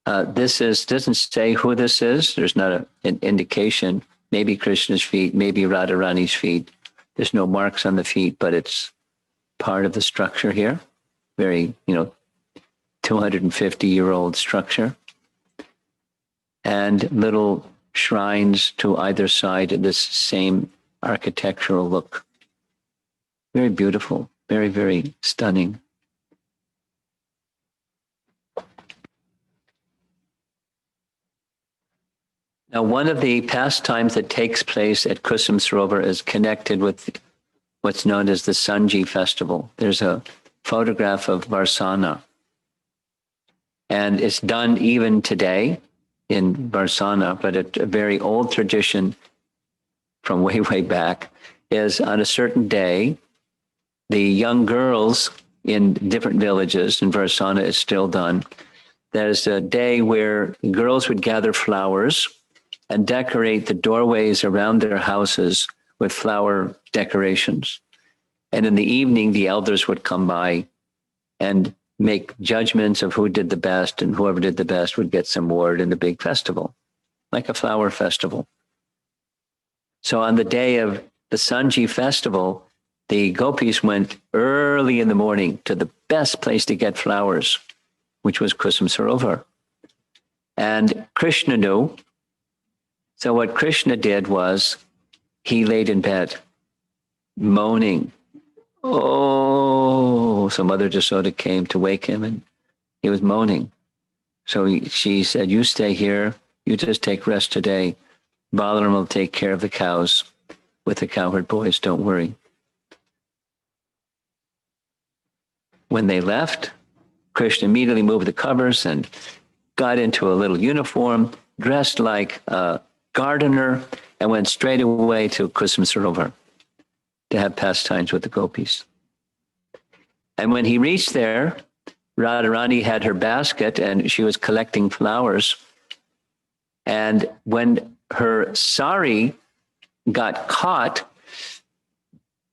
This doesn't say who this is. There's not an indication. Maybe Krishna's feet, maybe Radharani's feet. There's no marks on the feet, but it's part of the structure here. Very, 250-year-old structure. And little shrines to either side of this same architectural look. Very beautiful, very, very stunning. Now, one of the pastimes that takes place at Kusum Sarovar is connected with what's known as the Sanji festival. There's a photograph of Varsana. And it's done even today in Varsana, but a very old tradition from way, way back is on a certain day, the young girls in different villages, and Varsana is still done, there's a day where girls would gather flowers and decorate the doorways around their houses with flower decorations. And in the evening, the elders would come by and make judgments of who did the best, and whoever did the best would get some award in the big festival, like a flower festival. So on the day of the Sanji festival, the gopis went early in the morning to the best place to get flowers, which was Kusum Sarovar. And Krishna knew. So what Krishna did was he laid in bed, moaning. Oh, so Mother Jasoda came to wake him, and he was moaning. So she said, you stay here. You just take rest today. Balaram will take care of the cows with the cowherd boys. Don't worry. When they left, Krishna immediately moved the covers and got into a little uniform, dressed like a gardener, and went straight away to Kusum Sarovar to have pastimes with the gopis. And when he reached there, Radharani had her basket and she was collecting flowers. And when her sari got caught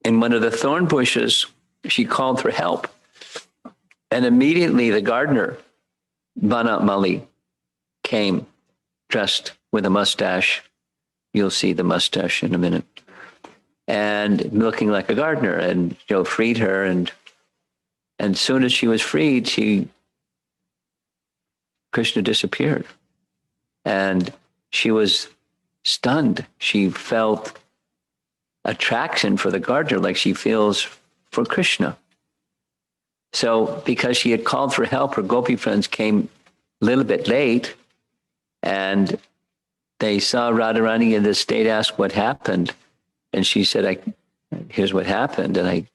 in one of the thorn bushes, she called for help. And immediately the gardener, Vana Mali, came dressed with a mustache. You'll see the mustache in a minute. And looking like a gardener, and freed her. And soon as she was freed, she Krishna disappeared. And she was stunned. She felt attraction for the gardener like she feels for Krishna. So because she had called for help, her gopi friends came a little bit late, and they saw Radharani in this state, asked what happened. And she said, here's what happened, and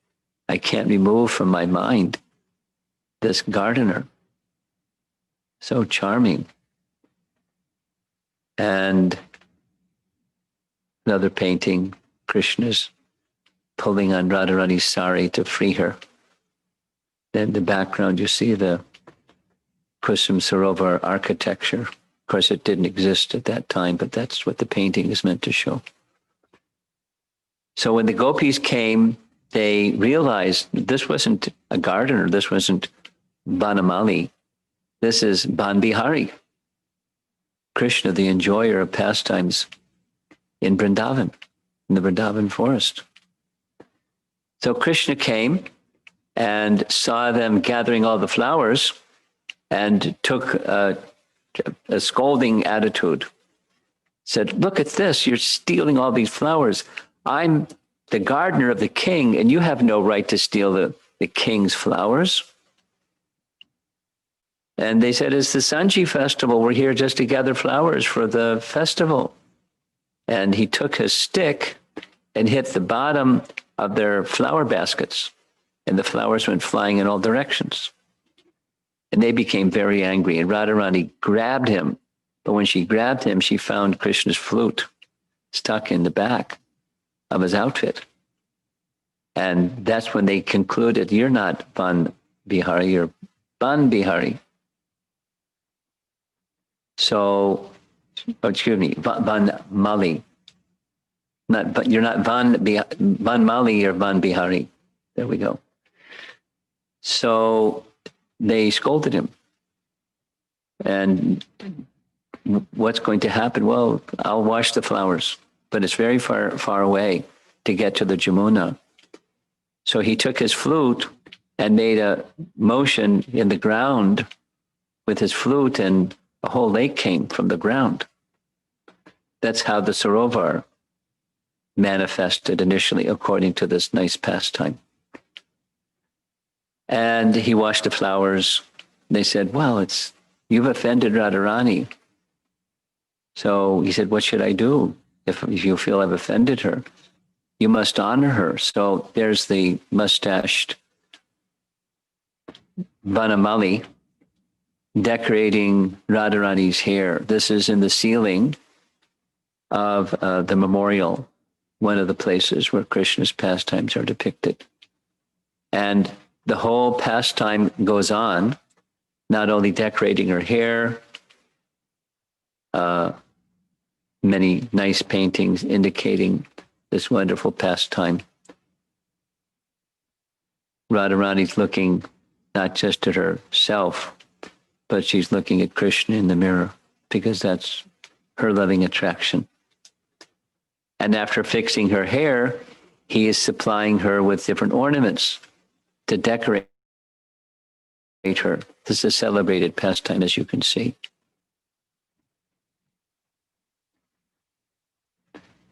I can't remove from my mind this gardener. So charming. And another painting, Krishna's pulling on Radharani's sari to free her. Then in the background, you see the Kusum Sarovar architecture. Of course, it didn't exist at that time, but that's what the painting is meant to show. So when the gopis came, they realized this wasn't a gardener, this wasn't Vanamali, this is Ban Bihari, Krishna, the enjoyer of pastimes in Vrindavan, in the Vrindavan forest. So Krishna came and saw them gathering all the flowers and took a scolding attitude. Said, look at this, you're stealing all these flowers. I'm the gardener of the king, and you have no right to steal the king's flowers. And they said, it's the Sanji festival. We're here just to gather flowers for the festival. And he took his stick and hit the bottom of their flower baskets, and the flowers went flying in all directions. And they became very angry, and Radharani grabbed him. But when she grabbed him, she found Krishna's flute stuck in the back of his outfit. And that's when they concluded, you're not Van Bihari, you're Ban Bihari. So, Van Mali. You're not Van Mali or Van Bihari. There we go. So they scolded him. And what's going to happen? Well, I'll wash the flowers, but it's very far away to get to the Jamuna. So he took his flute and made a motion in the ground with his flute, and a whole lake came from the ground. That's how the Sarovar manifested initially, according to this nice pastime. And he washed the flowers. They said, well, you've offended Radharani. So he said, what should I do if you feel I've offended her? You must honor her. So there's the mustached Vanamali decorating Radharani's hair. This is in the ceiling of the memorial, one of the places where Krishna's pastimes are depicted. And the whole pastime goes on, not only decorating her hair, many nice paintings indicating this wonderful pastime. Radharani's looking not just at herself, but she's looking at Krishna in the mirror, because that's her loving attraction. And after fixing her hair, he is supplying her with different ornaments to decorate her. This is a celebrated pastime, as you can see.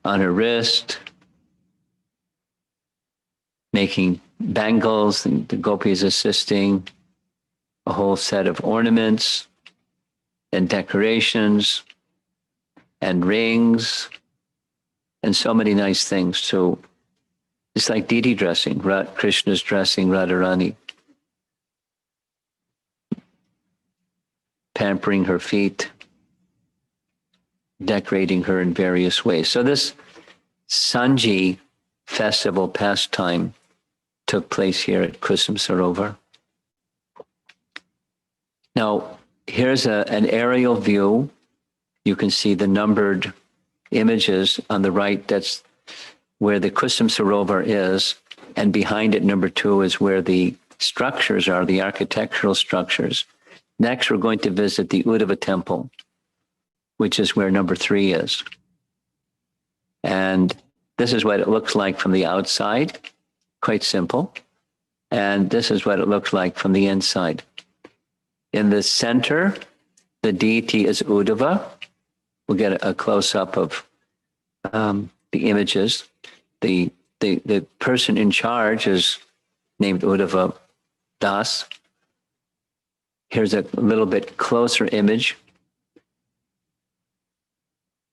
On her wrist, making bangles, and the gopis assisting, a whole set of ornaments and decorations and rings and so many nice things. So it's like deity dressing, Krishna's dressing Radharani, pampering her feet, decorating her in various ways. So this Sanji festival pastime took place here at Kusum Sarovar. Now, here's an aerial view. You can see the numbered images on the right. That's where the Kusum Sarovar is. And behind it, number 2, is where the structures are, the architectural structures. Next, we're going to visit the Udava Temple, which is where number 3 is. And this is what it looks like from the outside, quite simple. And this is what it looks like from the inside. In the center, the deity is Udava. We'll get a close-up of the images. The person in charge is named Udava Das. Here's a little bit closer image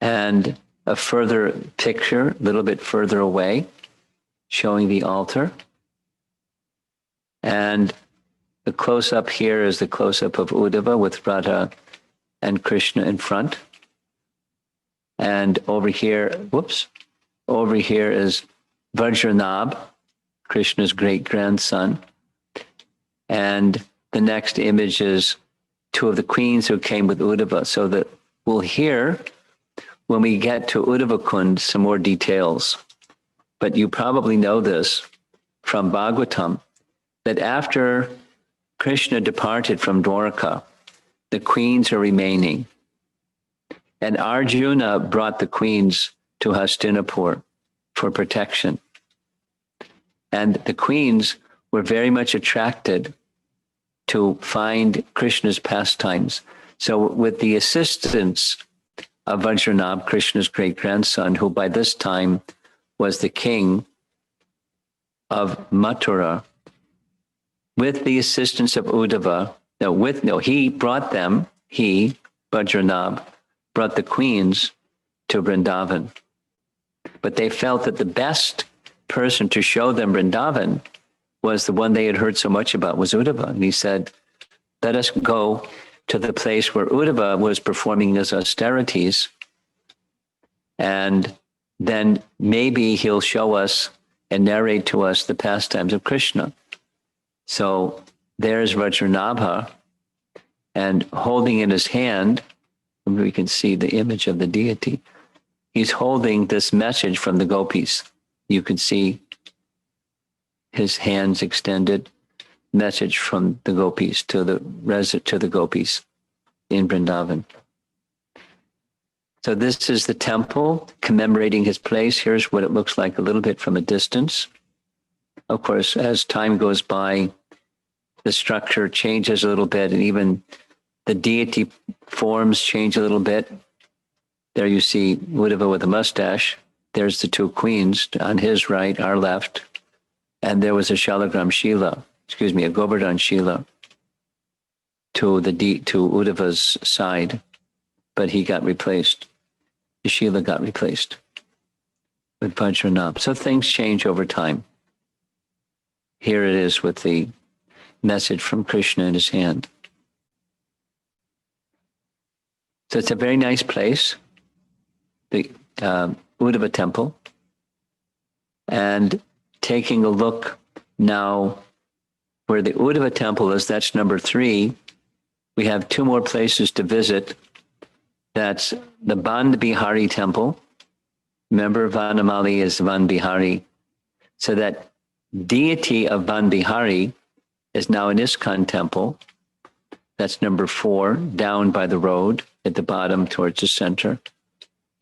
and a further picture, a little bit further away, showing the altar. And the close-up here is the close-up of Udava with Radha and Krishna in front. And over here, over here is Vajranabh, Krishna's great-grandson. And the next image is two of the queens who came with Udava. So that we'll hear, when we get to Udava Kund, some more details. But you probably know this from Bhagavatam, that after Krishna departed from Dwarka, the queens are remaining. And Arjuna brought the queens to Hastinapur for protection. And the queens were very much attracted to find Krishna's pastimes. So with the assistance of Vajranabh, Krishna's great-grandson, who by this time was the king of Mathura, with the assistance of Udava, Vajranabh, brought the queens to Vrindavan. But they felt that the best person to show them Vrindavan was the one they had heard so much about, was Udava. And he said, let us go to the place where Udava was performing his austerities, and then maybe he'll show us and narrate to us the pastimes of Krishna. So there's Vajranabha, and holding in his hand, we can see the image of the deity. He's holding this message from the gopis. You can see his hands extended, message from the gopis to the gopis in Vrindavan. So this is the temple commemorating his place. Here's what it looks like a little bit from a distance. Of course, as time goes by, the structure changes a little bit, and even the deity forms change a little bit. There you see Udava with a mustache. There's the two queens on his right, our left. And there was a a Gobardan Shila to Udava's side, but he got replaced. The Shila got replaced with Vajranabh. So things change over time. Here it is with the message from Krishna in his hand. So it's a very nice place, the Udava Temple. And taking a look now where the Udava Temple is, that's number 3. We have 2 more places to visit. That's the Ban Bihari Temple. Remember, Vanamali is Van Bihari. So that deity of Ban Bihari is now an ISKCON temple. That's number 4, down by the road at the bottom towards the center.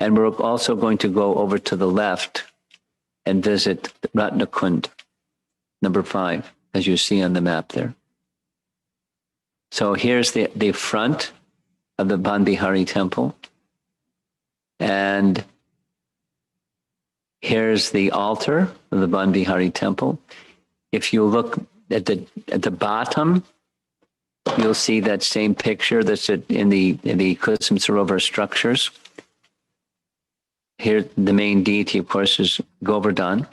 And we're also going to go over to the left and visit Ratnakund, number 5, as you see on the map there. So here's the front of the Ban Bihari temple. And here's the altar of the Ban Bihari temple. If you look at the bottom, you'll see that same picture that's in the Kusum Sarovar structures. Here, the main deity, of course, is Gobardan.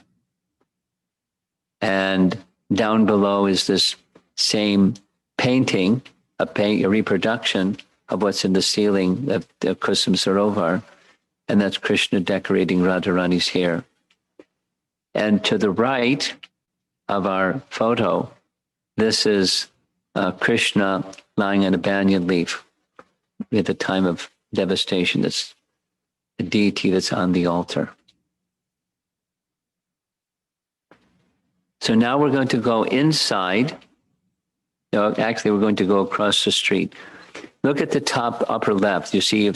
And down below is this same painting, a reproduction of what's in the ceiling of the Kusum Sarovar. And that's Krishna decorating Radharani's hair. And to the right of our photo, this is Krishna lying on a banyan leaf at the time of devastation. That's the deity that's on the altar. So now we're going to go inside. No, actually, we're going to go across the street. Look at the top upper left. You see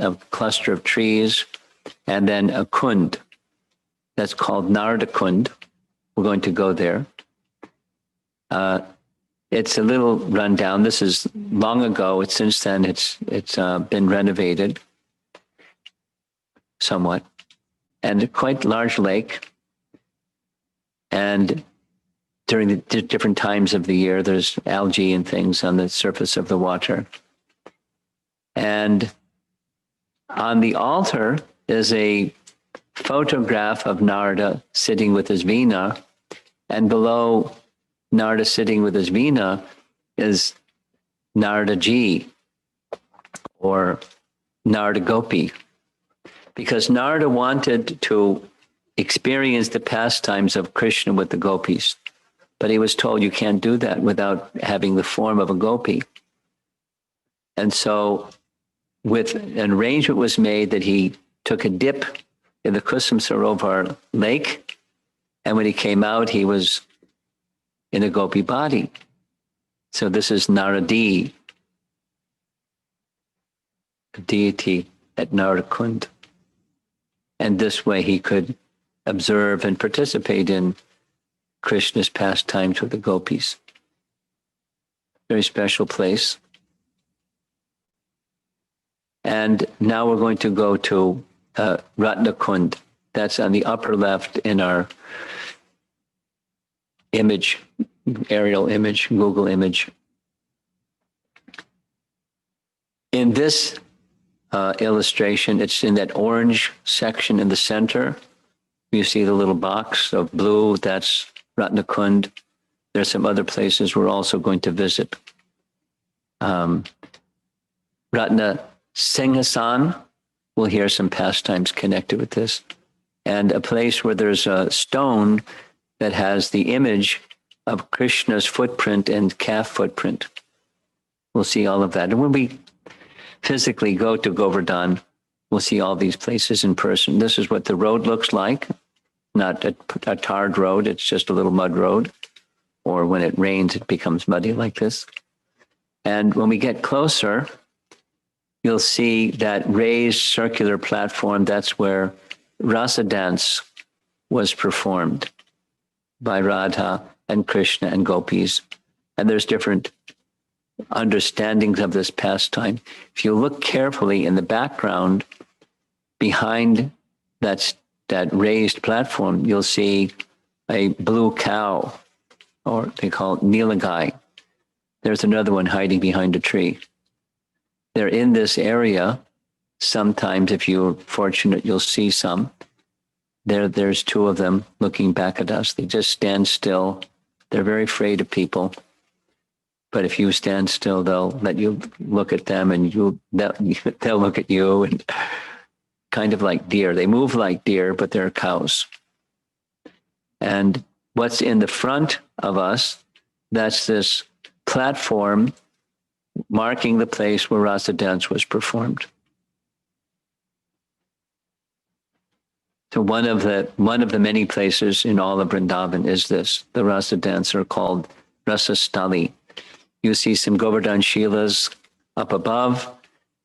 a cluster of trees and then a kund. That's called Narada Kund. We're going to go there. It's a little rundown. This is long ago. Since then, it's been renovated somewhat, and a quite large lake. And during the different times of the year, there's algae and things on the surface of the water. And on the altar is a photograph of Narada sitting with his veena, and below Narada sitting with his veena is Narada Ji, or Narada Gopi, because Narada wanted to experience the pastimes of Krishna with the gopis, but he was told you can't do that without having the form of a gopi. And so an arrangement was made that he took a dip in the Kusum Sarovar lake, and when he came out, he was in a gopi body. So this is Naradi, a deity at Narakund. And this way he could observe and participate in Krishna's pastimes with the gopis. Very special place. And now we're going to go to Ratnakund. That's on the upper left in our image, aerial image, Google image. In this illustration, it's in that orange section in the center. You see the little box of blue, that's Ratnakund. There's some other places we're also going to visit. Ratna Singhasan, we'll hear some pastimes connected with this. And a place where there's a stone that has the image of Krishna's footprint and calf footprint. We'll see all of that. And when we physically go to Govardhana, we'll see all these places in person. This is what the road looks like. Not a tarred road, it's just a little mud road. Or when it rains, it becomes muddy like this. And when we get closer, you'll see that raised circular platform. That's where rasa dance was performed by Radha and Krishna and gopis. And there's different understandings of this pastime. If you look carefully in the background, behind that raised platform, you'll see a blue cow, or they call it Nilagai. There's another one hiding behind a tree. They're in this area. Sometimes, if you're fortunate, you'll see some. There's two of them looking back at us. They just stand still. They're very afraid of people. But if you stand still, they'll let you look at them, and they'll look at you, and kind of like deer. They move like deer, but they're cows. And what's in the front of us, that's this platform marking the place where rasa dance was performed. So one of the many places in all of Vrindavan is this. The rasa dance are called Rasa Stali. You see some Govardhan Shilas up above.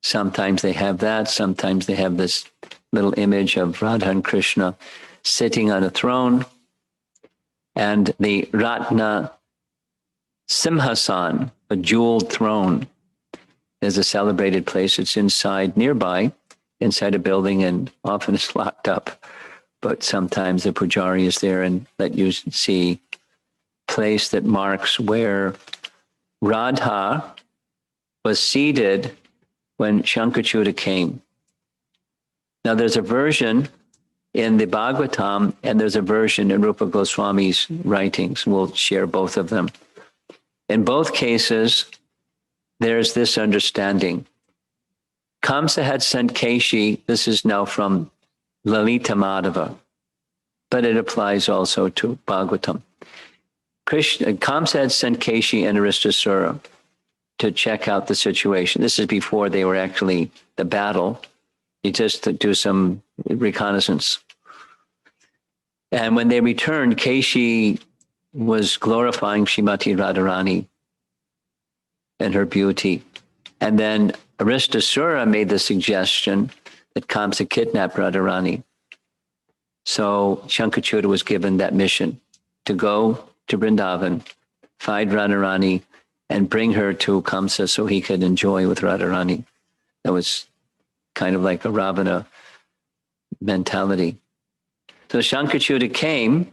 Sometimes they have that. Sometimes they have this little image of Radha and Krishna sitting on a throne. And the Ratna Simhasan, a jeweled throne, is a celebrated place. It's nearby, inside a building, and often it's locked up. But sometimes the pujari is there and let you see place that marks where Radha was seated when Shankachuta came. Now there's a version in the Bhagavatam, and there's a version in Rupa Goswami's writings. We'll share both of them. In both cases, there's this understanding. Kamsa had sent Keshi, this is now from Lalita Madhava, but it applies also to Bhagavatam. Kamsa had sent Keshi and Aristasura to check out the situation. This is before they were actually the battle. You just to do some reconnaissance. And when they returned, Keshi was glorifying Srimati Radharani and her beauty. And then Aristasura made the suggestion that Kamsa kidnapped Radharani. So Shankachuta was given that mission to go to Vrindavan, find Radharani and bring her to Kamsa so he could enjoy with Radharani. That was kind of like a Ravana mentality. So Shankachuta came,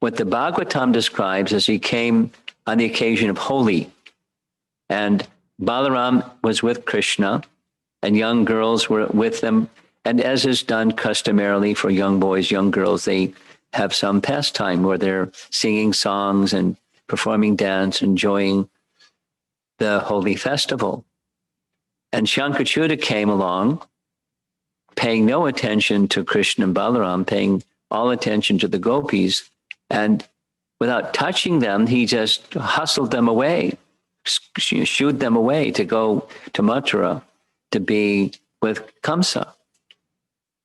what the Bhagavatam describes as he came on the occasion of Holi. And Balaram was with Krishna, and young girls were with them. And as is done customarily for young boys, young girls, they have some pastime where they're singing songs and performing dance, enjoying the holy festival. And Shankachuta came along, paying no attention to Krishna and Balaram, paying all attention to the gopis. And without touching them, he just hustled them away, shooed them away to go to Mathura to be with Kamsa.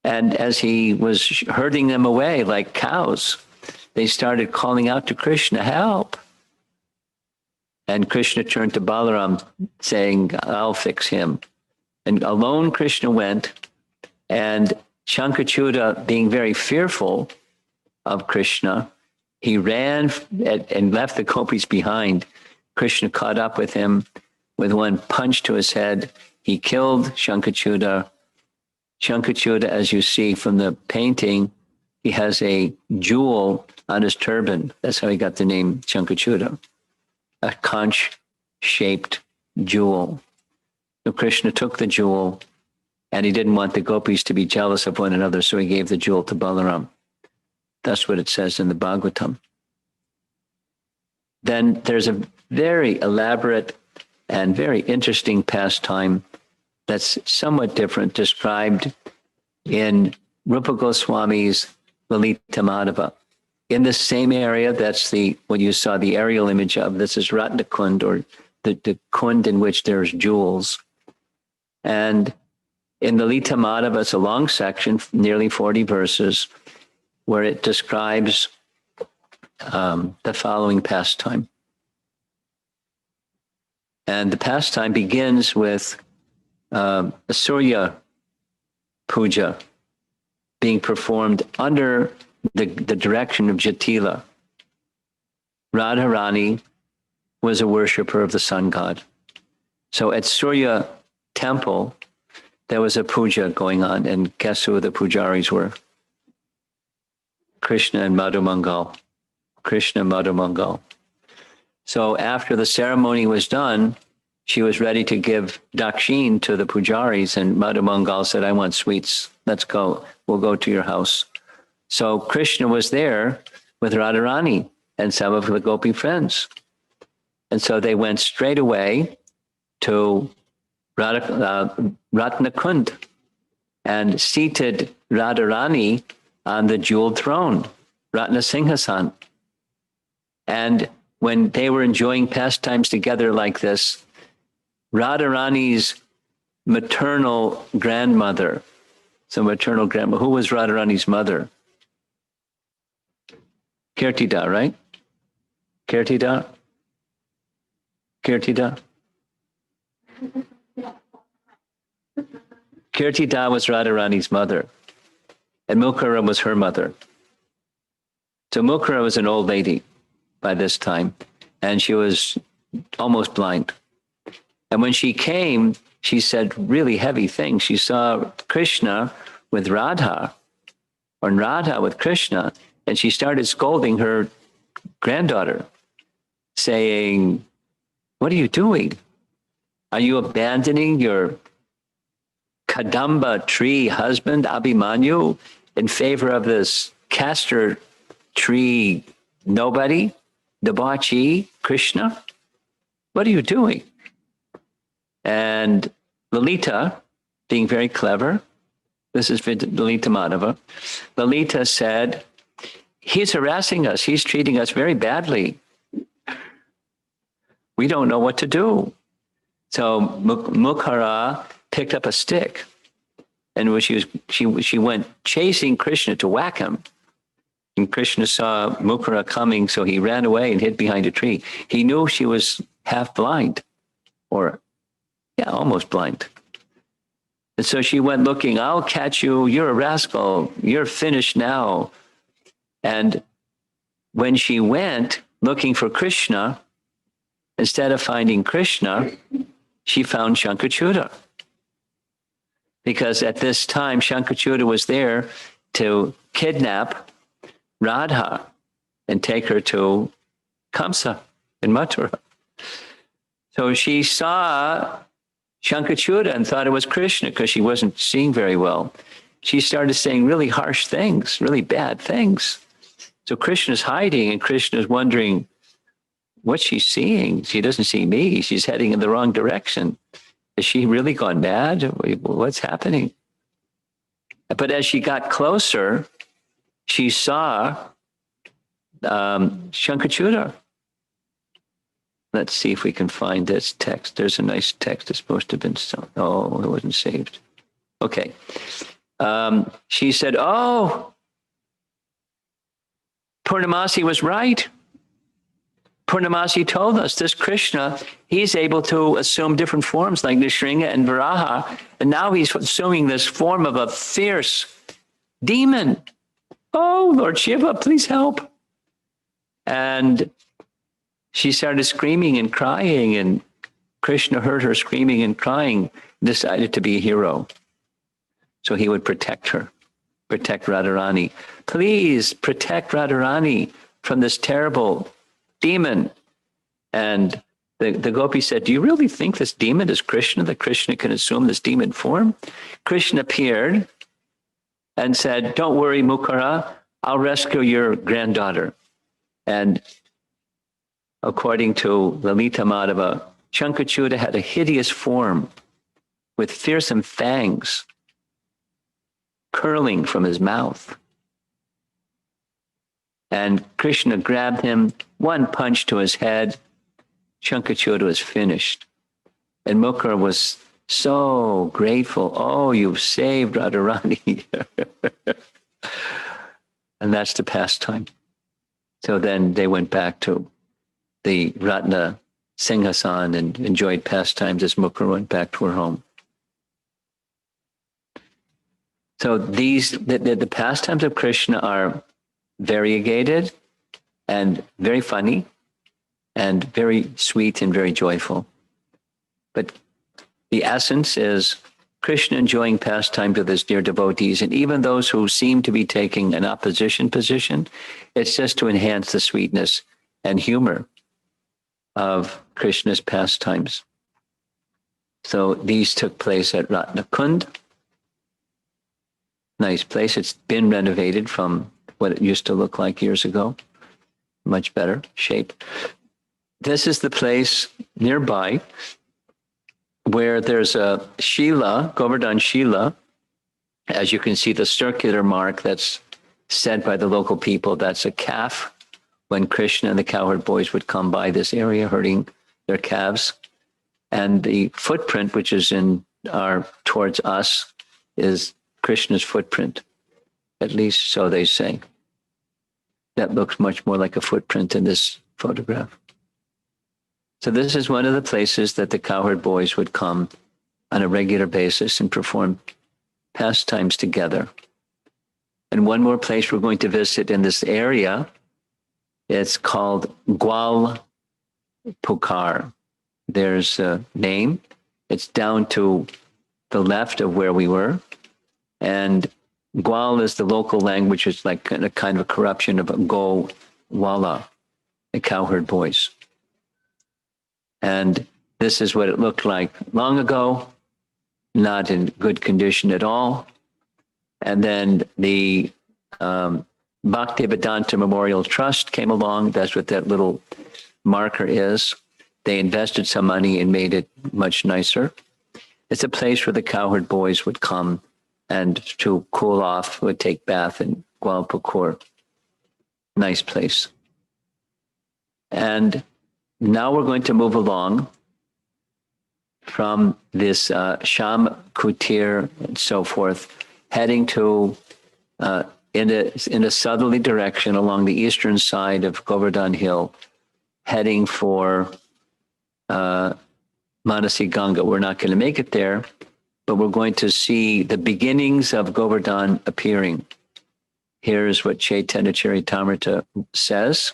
And as he was herding them away like cows, they started calling out to Krishna, help. And Krishna turned to Balaram saying, I'll fix him. And alone Krishna went, and Shankachuta, being very fearful of Krishna, he ran and left the gopis behind. Krishna caught up with him with one punch to his head. He killed Shankachuta. Shankachuta, as you see from the painting, he has a jewel on his turban. That's how he got the name Shankachuta, a conch-shaped jewel. So Krishna took the jewel, and he didn't want the gopis to be jealous of one another, so he gave the jewel to Balaram. That's what it says in the Bhagavatam. Then there's a very elaborate and very interesting pastime that's somewhat different, described in Rupa Goswami's Lalita Madhava. In the same area, that's what you saw the aerial image of. This is Ratna Kund, or the kund in which there's jewels. And in the Lalita Madhava, it's a long section, nearly 40 verses, where it describes the following pastime. And the pastime begins with a Surya Puja being performed under the direction of Jatila. Radharani was a worshiper of the sun god. So at Surya Temple, there was a puja going on, and guess who the pujaris were? Krishna and Madhumangal. Krishna and Madhumangal. So after the ceremony was done, she was ready to give dakshin to the pujaris, and Madhumangal said, I want sweets. Let's go. We'll go to your house. So Krishna was there with Radharani and some of the gopi friends. And so they went straight away to Ratna Kund and seated Radharani on the jeweled throne, Ratna Singhasan. And when they were enjoying pastimes together like this, Radharani's maternal grandmother, who was Radharani's mother? Kirtida, right? Kirtida? Kirtida was Radharani's mother, and Mukara was her mother. So Mukara was an old lady by this time, and she was almost blind. And when she came, she said really heavy things. She saw Krishna with Radha, or Radha with Krishna, and she started scolding her granddaughter, saying, what are you doing? Are you abandoning your Kadamba tree husband, Abhimanyu, in favor of this castor tree nobody, Dabachi, Krishna? What are you doing? And Lalita, being very clever, this is Lalita Madhava, Lalita said, he's harassing us. He's treating us very badly. We don't know what to do. So Mukhara picked up a stick, and she went chasing Krishna to whack him. And Krishna saw Mukhara coming, so he ran away and hid behind a tree. He knew she was half blind, almost blind. And so she went looking, I'll catch you. You're a rascal. You're finished now. And when she went looking for Krishna, instead of finding Krishna, she found Shankachuta. Because at this time, Shankachuta was there to kidnap Radha and take her to Kamsa in Mathura. So she saw Shankachuta and thought it was Krishna because she wasn't seeing very well. She started saying really harsh things, really bad things. So Krishna's hiding, and Krishna's wondering what she's seeing. She doesn't see me. She's heading in the wrong direction. Has she really gone mad? What's happening? But as she got closer, she saw Shankachuta. Let's see if we can find this text. There's a nice text. It's supposed to have been, oh, it wasn't saved. Okay. She said, oh, Purnamasi was right. Purnamasi told us this Krishna, he's able to assume different forms like Nishringa and Varaha, and now he's assuming this form of a fierce demon. Oh, Lord Shiva, please help. And she started screaming and crying, and Krishna heard her screaming and crying, decided to be a hero. So he would protect her, protect Radharani. Please protect Radharani from this terrible demon. And the gopi said, do you really think this demon is Krishna, that Krishna can assume this demon form? Krishna appeared and said, don't worry, Mukara, I'll rescue your granddaughter. And according to Lalita Madhava, Shankachuta had a hideous form with fearsome fangs curling from his mouth. And Krishna grabbed him, one punch to his head. Shankachuta was finished. And Mukara was so grateful. Oh, you've saved Radharani. And that's the pastime. So then they went back to the Ratna Singhasan and enjoyed pastimes as Mukara went back to her home. So the pastimes of Krishna are variegated and very funny and very sweet and very joyful. But the essence is Krishna enjoying pastimes with his dear devotees, and even those who seem to be taking an opposition position, it's just to enhance the sweetness and humor of Krishna's pastimes. So these took place at Ratnakund. Nice place. It's been renovated from what it used to look like years ago. Much better shape. This is the place nearby where there's a Shila, Govardhan Shila. As you can see, the circular mark that's said by the local people, that's a calf. When Krishna and the cowherd boys would come by this area herding their calves. And the footprint, which is towards us, is Krishna's footprint. At least so they say. That looks much more like a footprint in this photograph. So this is one of the places that the cowherd boys would come on a regular basis and perform pastimes together. And one more place we're going to visit in this area, it's called Gwal Pukar. There's a name. It's down to the left of where we were. And Gwal is the local language. It's like a kind of a corruption of Go Wala, the cowherd boys. And this is what it looked like long ago, not in good condition at all. And then the Bhaktivedanta Memorial Trust came along. That's what that little marker is. They invested some money and made it much nicer. It's a place where the cowherd boys would come and to cool off, would take bath in Gwalpukor. Nice place. And now we're going to move along from this Sham Kutir and so forth, heading to in a southerly direction along the eastern side of Govardhan Hill, heading for Manasi Ganga. We're not going to make it there, but we're going to see the beginnings of Govardhan appearing. Here's what Chaitanya Charitamrita says.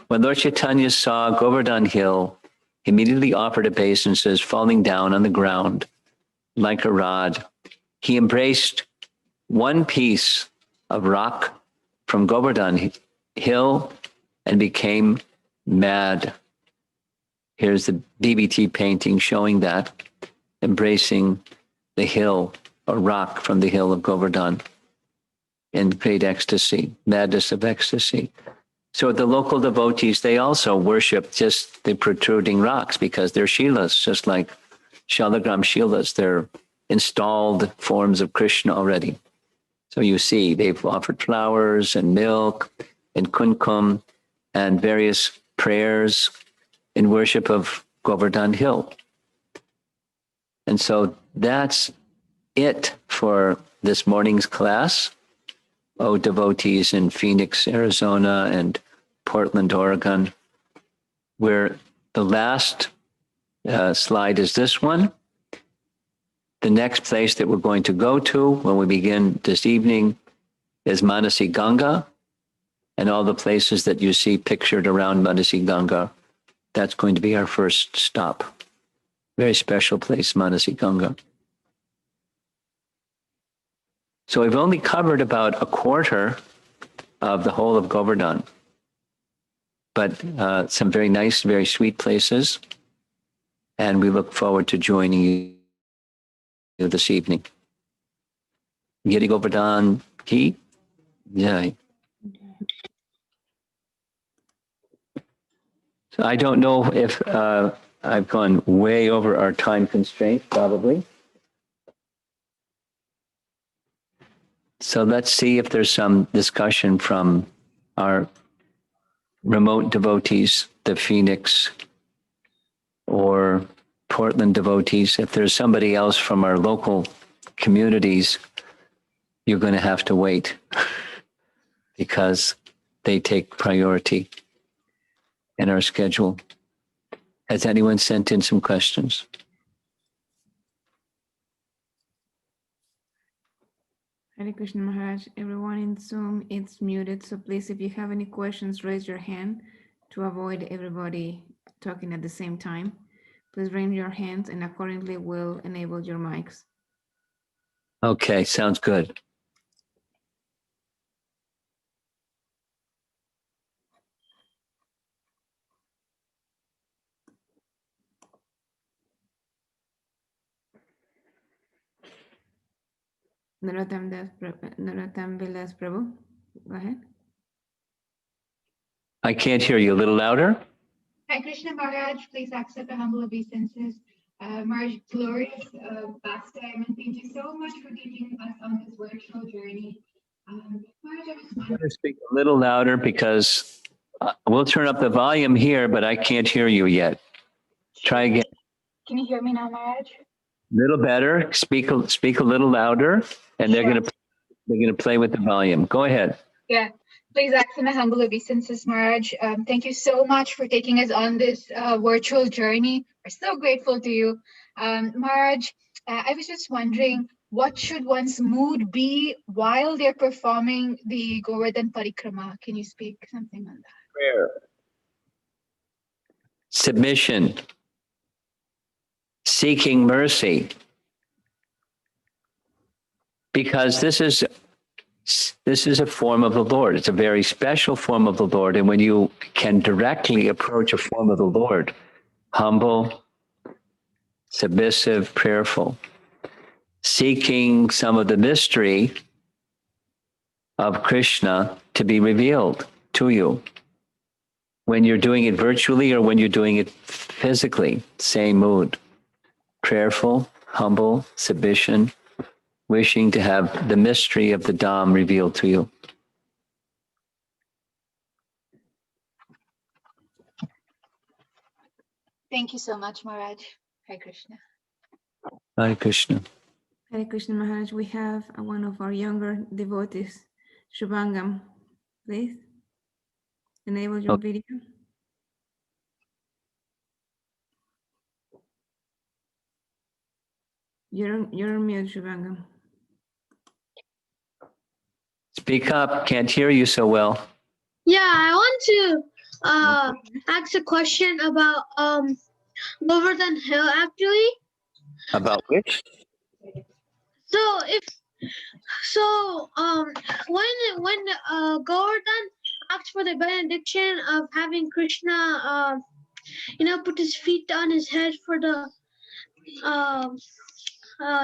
When Lord Chaitanya saw Govardhan Hill He immediately offered obeisances, falling down on the ground like a rod. He embraced one piece of rock from Govardhan hill and became mad. Here's the BBT painting showing that, embracing the hill, a rock from the hill of Govardhan in great ecstasy, madness of ecstasy. So the local devotees, they also worship just the protruding rocks because they're shilas, just like Shalagram shilas. They're installed forms of Krishna already. So you see, they've offered flowers and milk and kunkum and various prayers in worship of Govardhan Hill. And so that's it for this morning's class. Oh, devotees in Phoenix, Arizona, and Portland, Oregon, where the last slide is this one. The next place that we're going to go to when we begin this evening is Manasi Ganga, and all the places that you see pictured around Manasi Ganga. That's going to be our first stop. Very special place, Manasi Ganga. So we've only covered about a quarter of the whole of Govardhan, but some very nice, very sweet places. And we look forward to joining you this evening. Giri Govardhan ki jai. So I don't know if I've gone way over our time constraint, probably. So let's see if there's some discussion from our remote devotees, the Phoenix or Portland devotees. If there's somebody else from our local communities, you're going to have to wait because they take priority in our schedule. Has anyone sent in some questions? Hare Krishna Maharaj, everyone in Zoom, it's muted. So please, if you have any questions, raise your hand to avoid everybody talking at the same time. Please raise your hands and accordingly we'll enable your mics. Okay, sounds good. Narottam Vilas Prabhu, go ahead. I can't hear you. A little louder? Hi, Krishna Maharaj, please accept a humble obeisances. Maharaj, glorious pastime, and thank you so much for taking us on this virtual journey. Maharaj, I was I'm wondering. going to speak a little louder because we'll turn up the volume here, but I can't hear you yet. Try again. Can you hear me now, Maharaj? A little better. Speak a little louder, and they're going to play with the volume. Go ahead. Yeah. Please accept a humble obeisances, Maharaj. Thank you so much for taking us on this virtual journey. We're so grateful to you. Maharaj, I was just wondering, what should one's mood be while they're performing the Govardhan Parikrama? Can you speak something on that? Prayer. Submission. Seeking mercy. Because this is a form of the Lord. It's a very special form of the Lord. And when you can directly approach a form of the Lord, humble, submissive, prayerful, seeking some of the mystery of Krishna to be revealed to you. When you're doing it virtually or when you're doing it physically, same mood. Prayerful, humble, submission, wishing to have the mystery of the Dham revealed to you. Thank you so much, Maharaj. Hare Krishna. Hare Krishna. Hare Krishna Maharaj, we have one of our younger devotees, Shubhangam. Please enable your video. You're on mute, Shubhangam. Speak up. Can't hear you so well. Yeah, I want to ask a question about Govardhan Hill actually. About which? So when Govardhan asked for the benediction of having Krishna put his feet on his head for the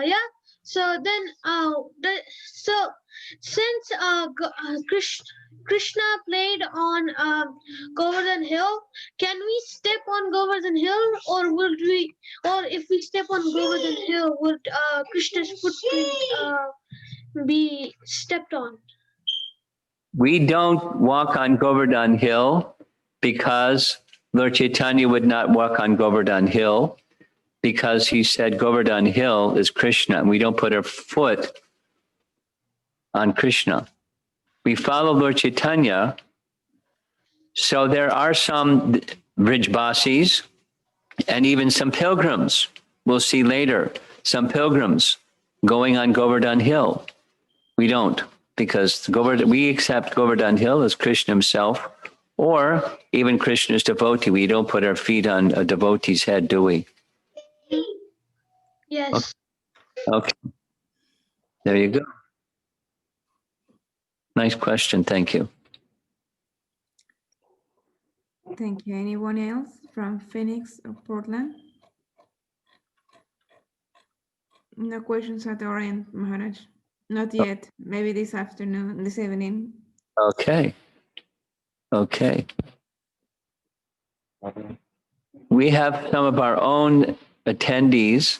yeah. So then since Krishna played on Govardhan Hill, can we step on Govardhan Hill, or if we step on Govardhan Hill, would Krishna's footprint be stepped on? We don't walk on Govardhan Hill because Lord Chaitanya would not walk on Govardhan Hill because he said Govardhan Hill is Krishna, and we don't put our foot on Krishna. We follow Lord Chaitanya. So there are some Brijbasis and even some pilgrims. We'll see later, some pilgrims going on Govardhan Hill. We don't, because we accept Govardhan Hill as Krishna himself, or even Krishna's devotee. We don't put our feet on a devotee's head, do we? Yes. Okay. There you go. Nice question. Thank you. Thank you. Anyone else from Phoenix or Portland? No questions at our end, Maharaj. Not yet. Maybe this afternoon, this evening. Okay. Okay. We have some of our own attendees.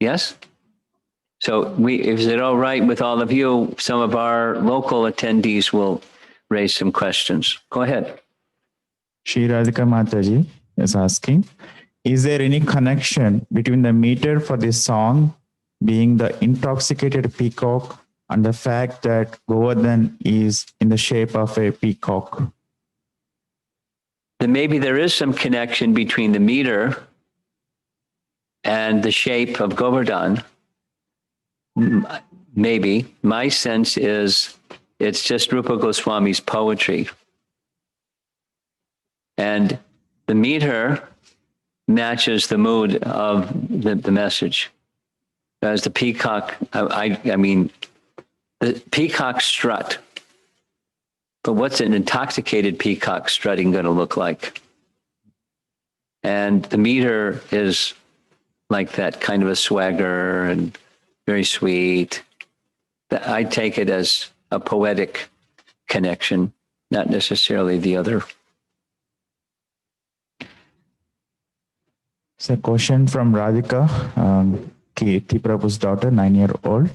Yes? So is it all right with all of you? Some of our local attendees will raise some questions. Go ahead. Shri Radhika Mataji is asking, is there any connection between the meter for this song being the intoxicated peacock and the fact that Govardhan is in the shape of a peacock? Then maybe there is some connection between the meter and the shape of Govardhan. Maybe. My sense is it's just Rupa Goswami's poetry. And the meter matches the mood of the message. As the peacock, I mean, the peacock strut. But what's an intoxicated peacock strutting going to look like? And the meter is like that kind of a swagger and very sweet. I take it as a poetic connection, not necessarily the other. It's a question from Radhika, Kirti Prabhu's daughter, 9-year-old.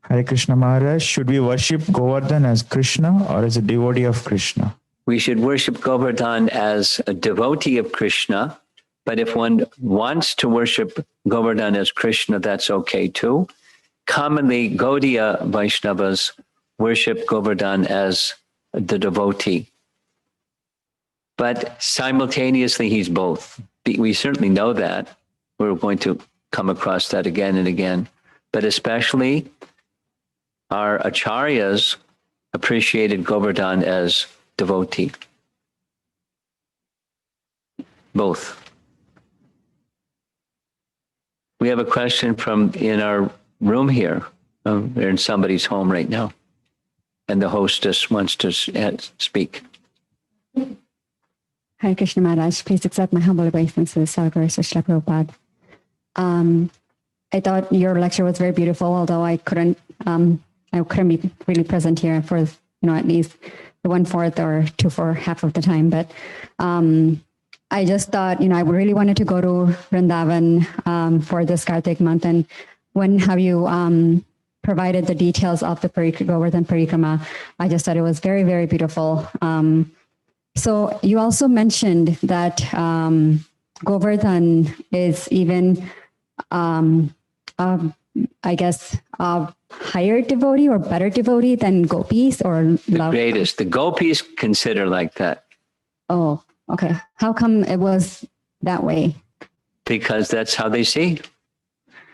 Hare Krishna Maharaj, should we worship Govardhan as Krishna or as a devotee of Krishna? We should worship Govardhan as a devotee of Krishna, but if one wants to worship Govardhan as Krishna, that's okay too. Commonly, Gaudiya Vaishnavas worship Govardhan as the devotee. But simultaneously, he's both. We certainly know that. We're going to come across that again and again. But especially, our acharyas appreciated Govardhan as devotee. Both. We have a question from in our room here. They're in somebody's home right now. And the hostess wants to speak. Hare Krishna Maharaj, please accept my humble obeisances, Sarguru Surya Puja. I thought your lecture was very beautiful, although I couldn't be really present here for at least the 1/4 or 2/4 half of the time. But I just thought I really wanted to go to Vrindavan for this Kartik month. And when have you provided the details of the Govardhan Parikrama, I just thought it was very, very beautiful. So you also mentioned that Govardhan is even, I guess, a higher devotee or better devotee than gopis or the greatest. The gopis consider like that. Oh, okay. How come it was that way? Because that's how they see.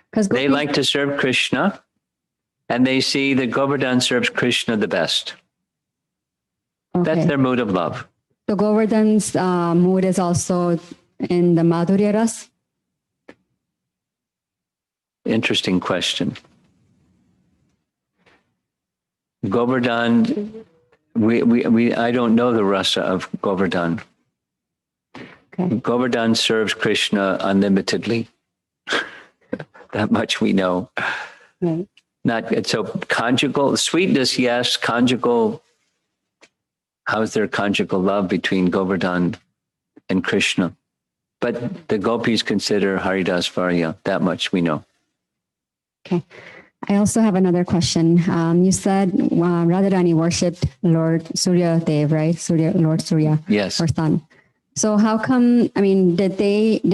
Because they like to serve Krishna, and they see that Govardhan serves Krishna the best. Okay. That's their mood of love. So Govardhan's mood is also in the Madhurya Ras? Interesting question. Gobardan, I don't know the rasa of Govardhan. Okay. Govardhan serves Krishna unlimitedly. That much we know. Right. Not so conjugal sweetness, yes. Conjugal. How's there conjugal love between Govardhan and Krishna? But the gopis consider Haridas Varya. That much we know. Okay. I also have another question. You said Radharani worshipped Lord Surya Dev, right? Lord Surya, Yes. or sun. So how come? I mean, did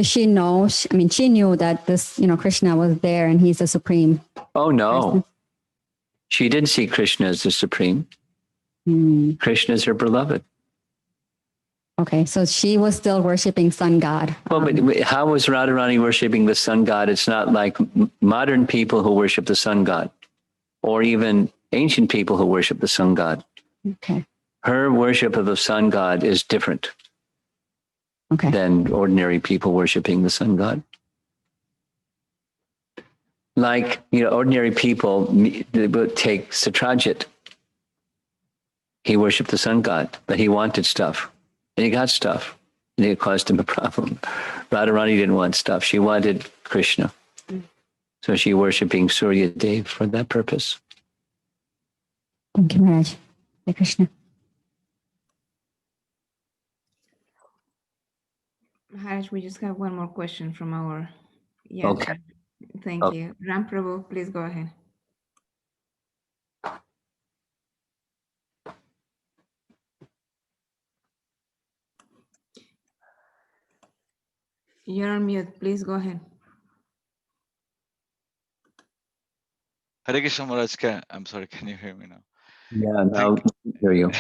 she know? She knew that this, Krishna was there and he's the supreme. Oh no, person. she didn't see Krishna as the supreme. Hmm. Krishna is her beloved. Okay, so she was still worshiping sun god. Well, but how was Radharani worshiping the sun god? It's not like modern people who worship the sun god, or even ancient people who worship the sun god. Okay. Her worship of the sun god is different Okay. than ordinary people worshiping the sun god. Like, ordinary people, they would take Satrajit. He worshiped the sun god, but he wanted stuff. And he got stuff. And it caused him a problem. Radharani didn't want stuff. She wanted Krishna. So she worshipping Surya Dev for that purpose. Thank you, Maharaj. Hare Krishna. Maharaj, we just have one more question from our Okay. chat. Thank Okay. you. Ram Prabhu, please go ahead. You're on mute. Please go ahead. Hare Krishna Maharaj, I'm sorry, can you hear me now? Yeah, now I hear you.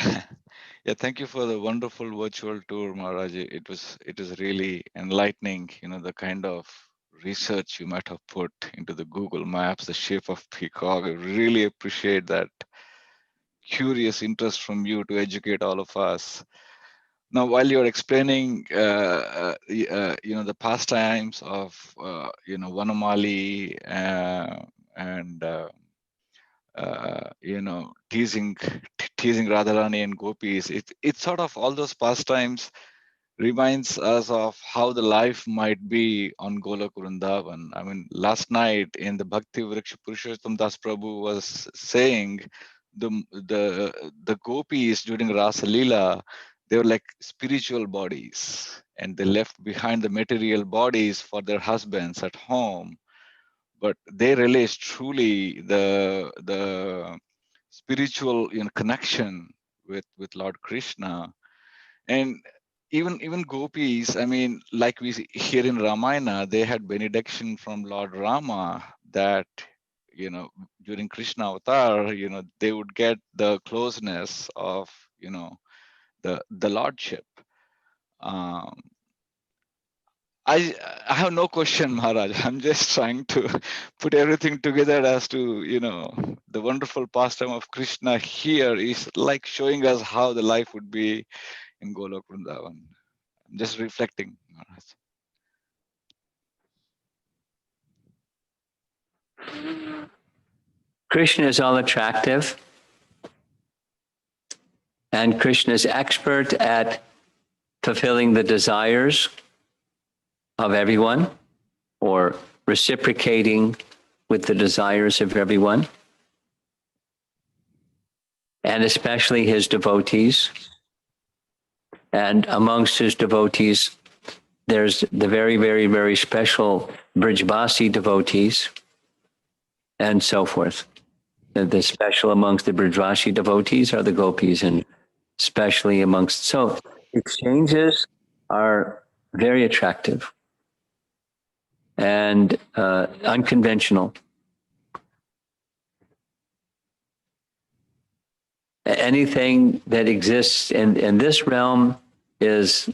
Yeah, thank you for the wonderful virtual tour, Maharaj. It was really enlightening, the kind of research you might have put into the Google Maps, the shape of peacock. I really appreciate that curious interest from you to educate all of us. Now, while you're explaining, the pastimes of, Vanamali and teasing Radharani and gopis, it sort of, all those pastimes reminds us of how the life might be on Golok Vrindavan. I mean, last night in the Bhakti Vriksha Purushottam Das Prabhu was saying the gopis during Rasa Leela, they were like spiritual bodies, and they left behind the material bodies for their husbands at home. But they realized truly the spiritual connection with Lord Krishna. And even gopis, I mean, like we hear in Ramayana, they had benediction from Lord Rama that during Krishna avatar, they would get the closeness of the lordship. I have no question, Maharaj. I'm just trying to put everything together as to, the wonderful pastime of Krishna here is like showing us how the life would be in Golok Vrindavan. I'm just reflecting, Maharaj. Krishna is all attractive. And Krishna is expert at fulfilling the desires of everyone, or reciprocating with the desires of everyone, and especially his devotees. And amongst his devotees, there's the very, very, very special Brijbasi devotees, and so forth. The special amongst the Brijbasi devotees are the gopis, and especially amongst, so exchanges are very attractive and unconventional. Anything that exists in this realm is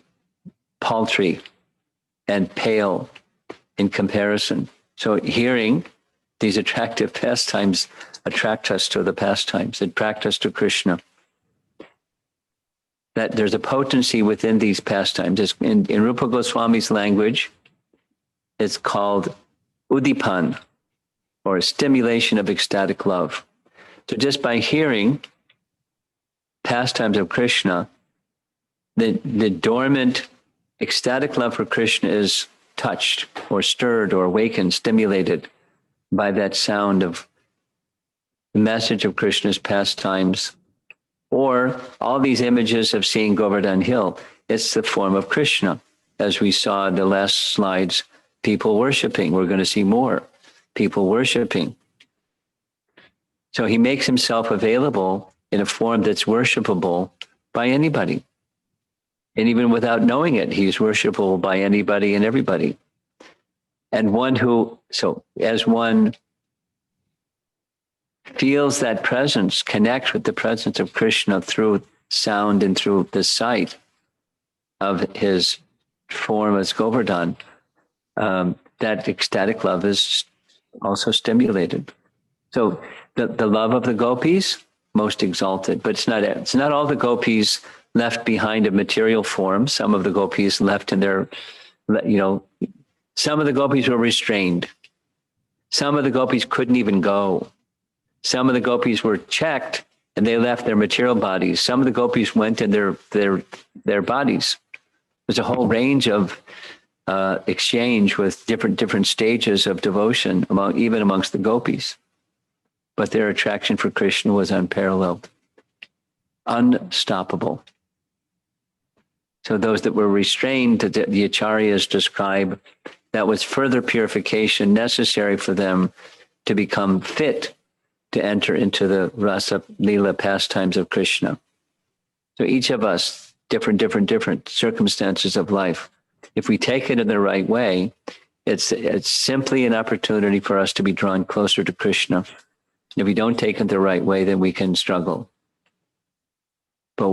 paltry and pale in comparison. So hearing these attractive pastimes attract us to the pastimes, attract us to Krishna. that there's a potency within these pastimes. In Rupa Goswami's language, it's called udipan, or stimulation of ecstatic love. So just by hearing pastimes of Krishna, the dormant ecstatic love for Krishna is touched or stirred or awakened, stimulated by that sound of the message of Krishna's pastimes, or all these images of seeing Govardhan Hill. It's the form of Krishna. As we saw in the last slides, people worshiping. We're going to see more people worshiping. So he makes himself available in a form that's worshipable by anybody. And even without knowing it, he's worshipable by anybody and everybody. And as one feels that presence, connects with the presence of Krishna through sound and through the sight of his form as Govardhan, that ecstatic love is also stimulated. So the love of the gopis, most exalted, but it's not all the gopis left behind a material form. Some of the gopis left in their, some of the gopis were restrained. Some of the gopis couldn't even go. Some of the gopis were checked and they left their material bodies. Some of the gopis went in their bodies. There's a whole range of exchange with different stages of devotion even amongst the gopis. But their attraction for Krishna was unparalleled, unstoppable. So those that were restrained, the acharyas describe, that was further purification necessary for them to become fit to enter into the rasa lila pastimes of Krishna. So each of us, different circumstances of life. If we take it in the right way, it's simply an opportunity for us to be drawn closer to Krishna. If we don't take it the right way, then we can struggle. But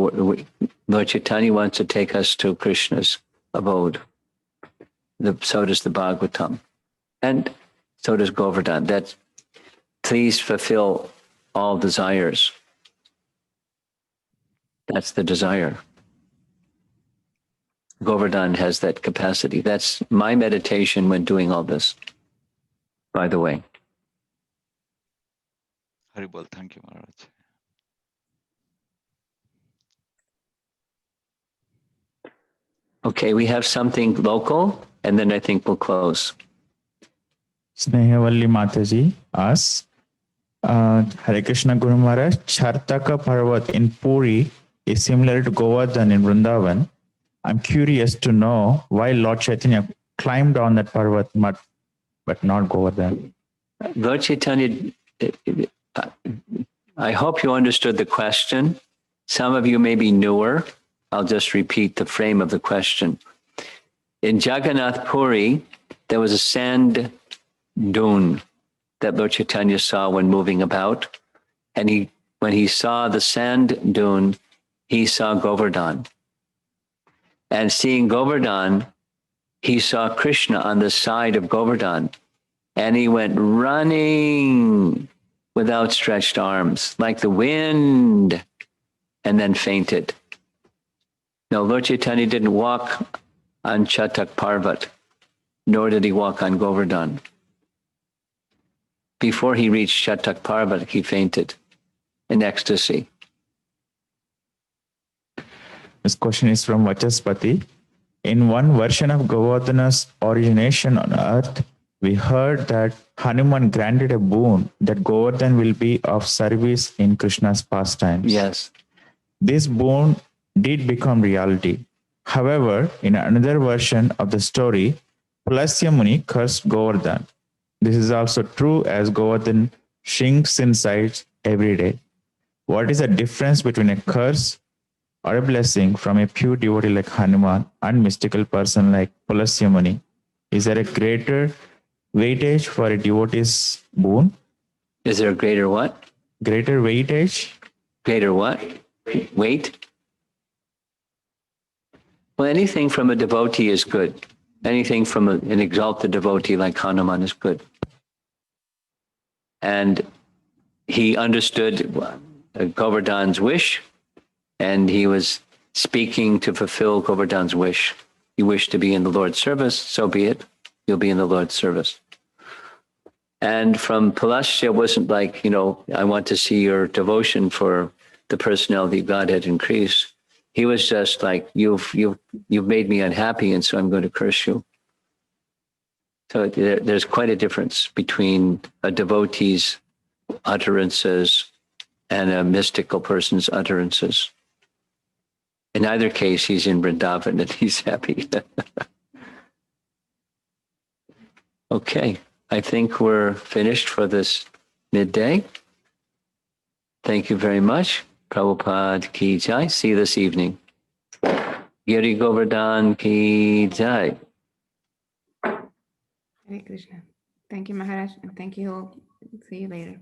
Lord Chaitanya wants to take us to Krishna's abode. So does the Bhagavatam. And so does Govardhan. Please fulfill all desires. That's the desire. Govardhan has that capacity. That's my meditation when doing all this, by the way. Haribol, thank you, Maharaj. Okay, we have something local, and then I think we'll close. Snehavalli Mataji asks, Hare Krishna Guru Maharaj, Chartaka Parvat in Puri is similar to Govardhan in Vrindavan. I'm curious to know why Lord Chaitanya climbed on that Parvat but not Govardhan. Lord Chaitanya, I hope you understood the question. Some of you may be newer. I'll just repeat the frame of the question. In Jagannath Puri, there was a sand dune that Lord Chaitanya saw when moving about. And when he saw the sand dune, he saw Govardhan. And seeing Govardhan, he saw Krishna on the side of Govardhan. And he went running with outstretched arms like the wind, and then fainted. No, Lord Chaitanya didn't walk on Chatak Parvat, nor did he walk on Govardhan. Before he reached Chatak Parvat, he fainted in ecstasy. This question is from Vachaspati. In one version of Govardhana's origination on earth, we heard that Hanuman granted a boon that Govardhan will be of service in Krishna's pastimes. Yes. This boon did become reality. However, in another version of the story, Pulasya Muni cursed Govardhan. This is also true as Govardhan shrinks in size every day. What is the difference between a curse or a blessing from a pure devotee like Hanuman and mystical person like Pulasya Muni? Is there a greater weightage for a devotee's boon? Is there a greater what? Greater weightage? Greater what? Weight? Well, anything from a devotee is good. Anything from an exalted devotee like Hanuman is good. And he understood Govardhan's wish, and he was speaking to fulfill Govardhan's wish. You wish to be in the Lord's service, so be it. You'll be in the Lord's service. And from Palashya, it wasn't like, I want to see your devotion for the personality of Godhead increase. He was just like, you've made me unhappy, and so I'm going to curse you. So there's quite a difference between a devotee's utterances and a mystical person's utterances. In either case, he's in Vrindavan and he's happy. Okay, I think we're finished for this midday. Thank you very much. Prabhupada ki jai. See you this evening. Giri Govardhan ki jai. Hare Krishna. Thank you, Maharaj, and thank you all. See you later.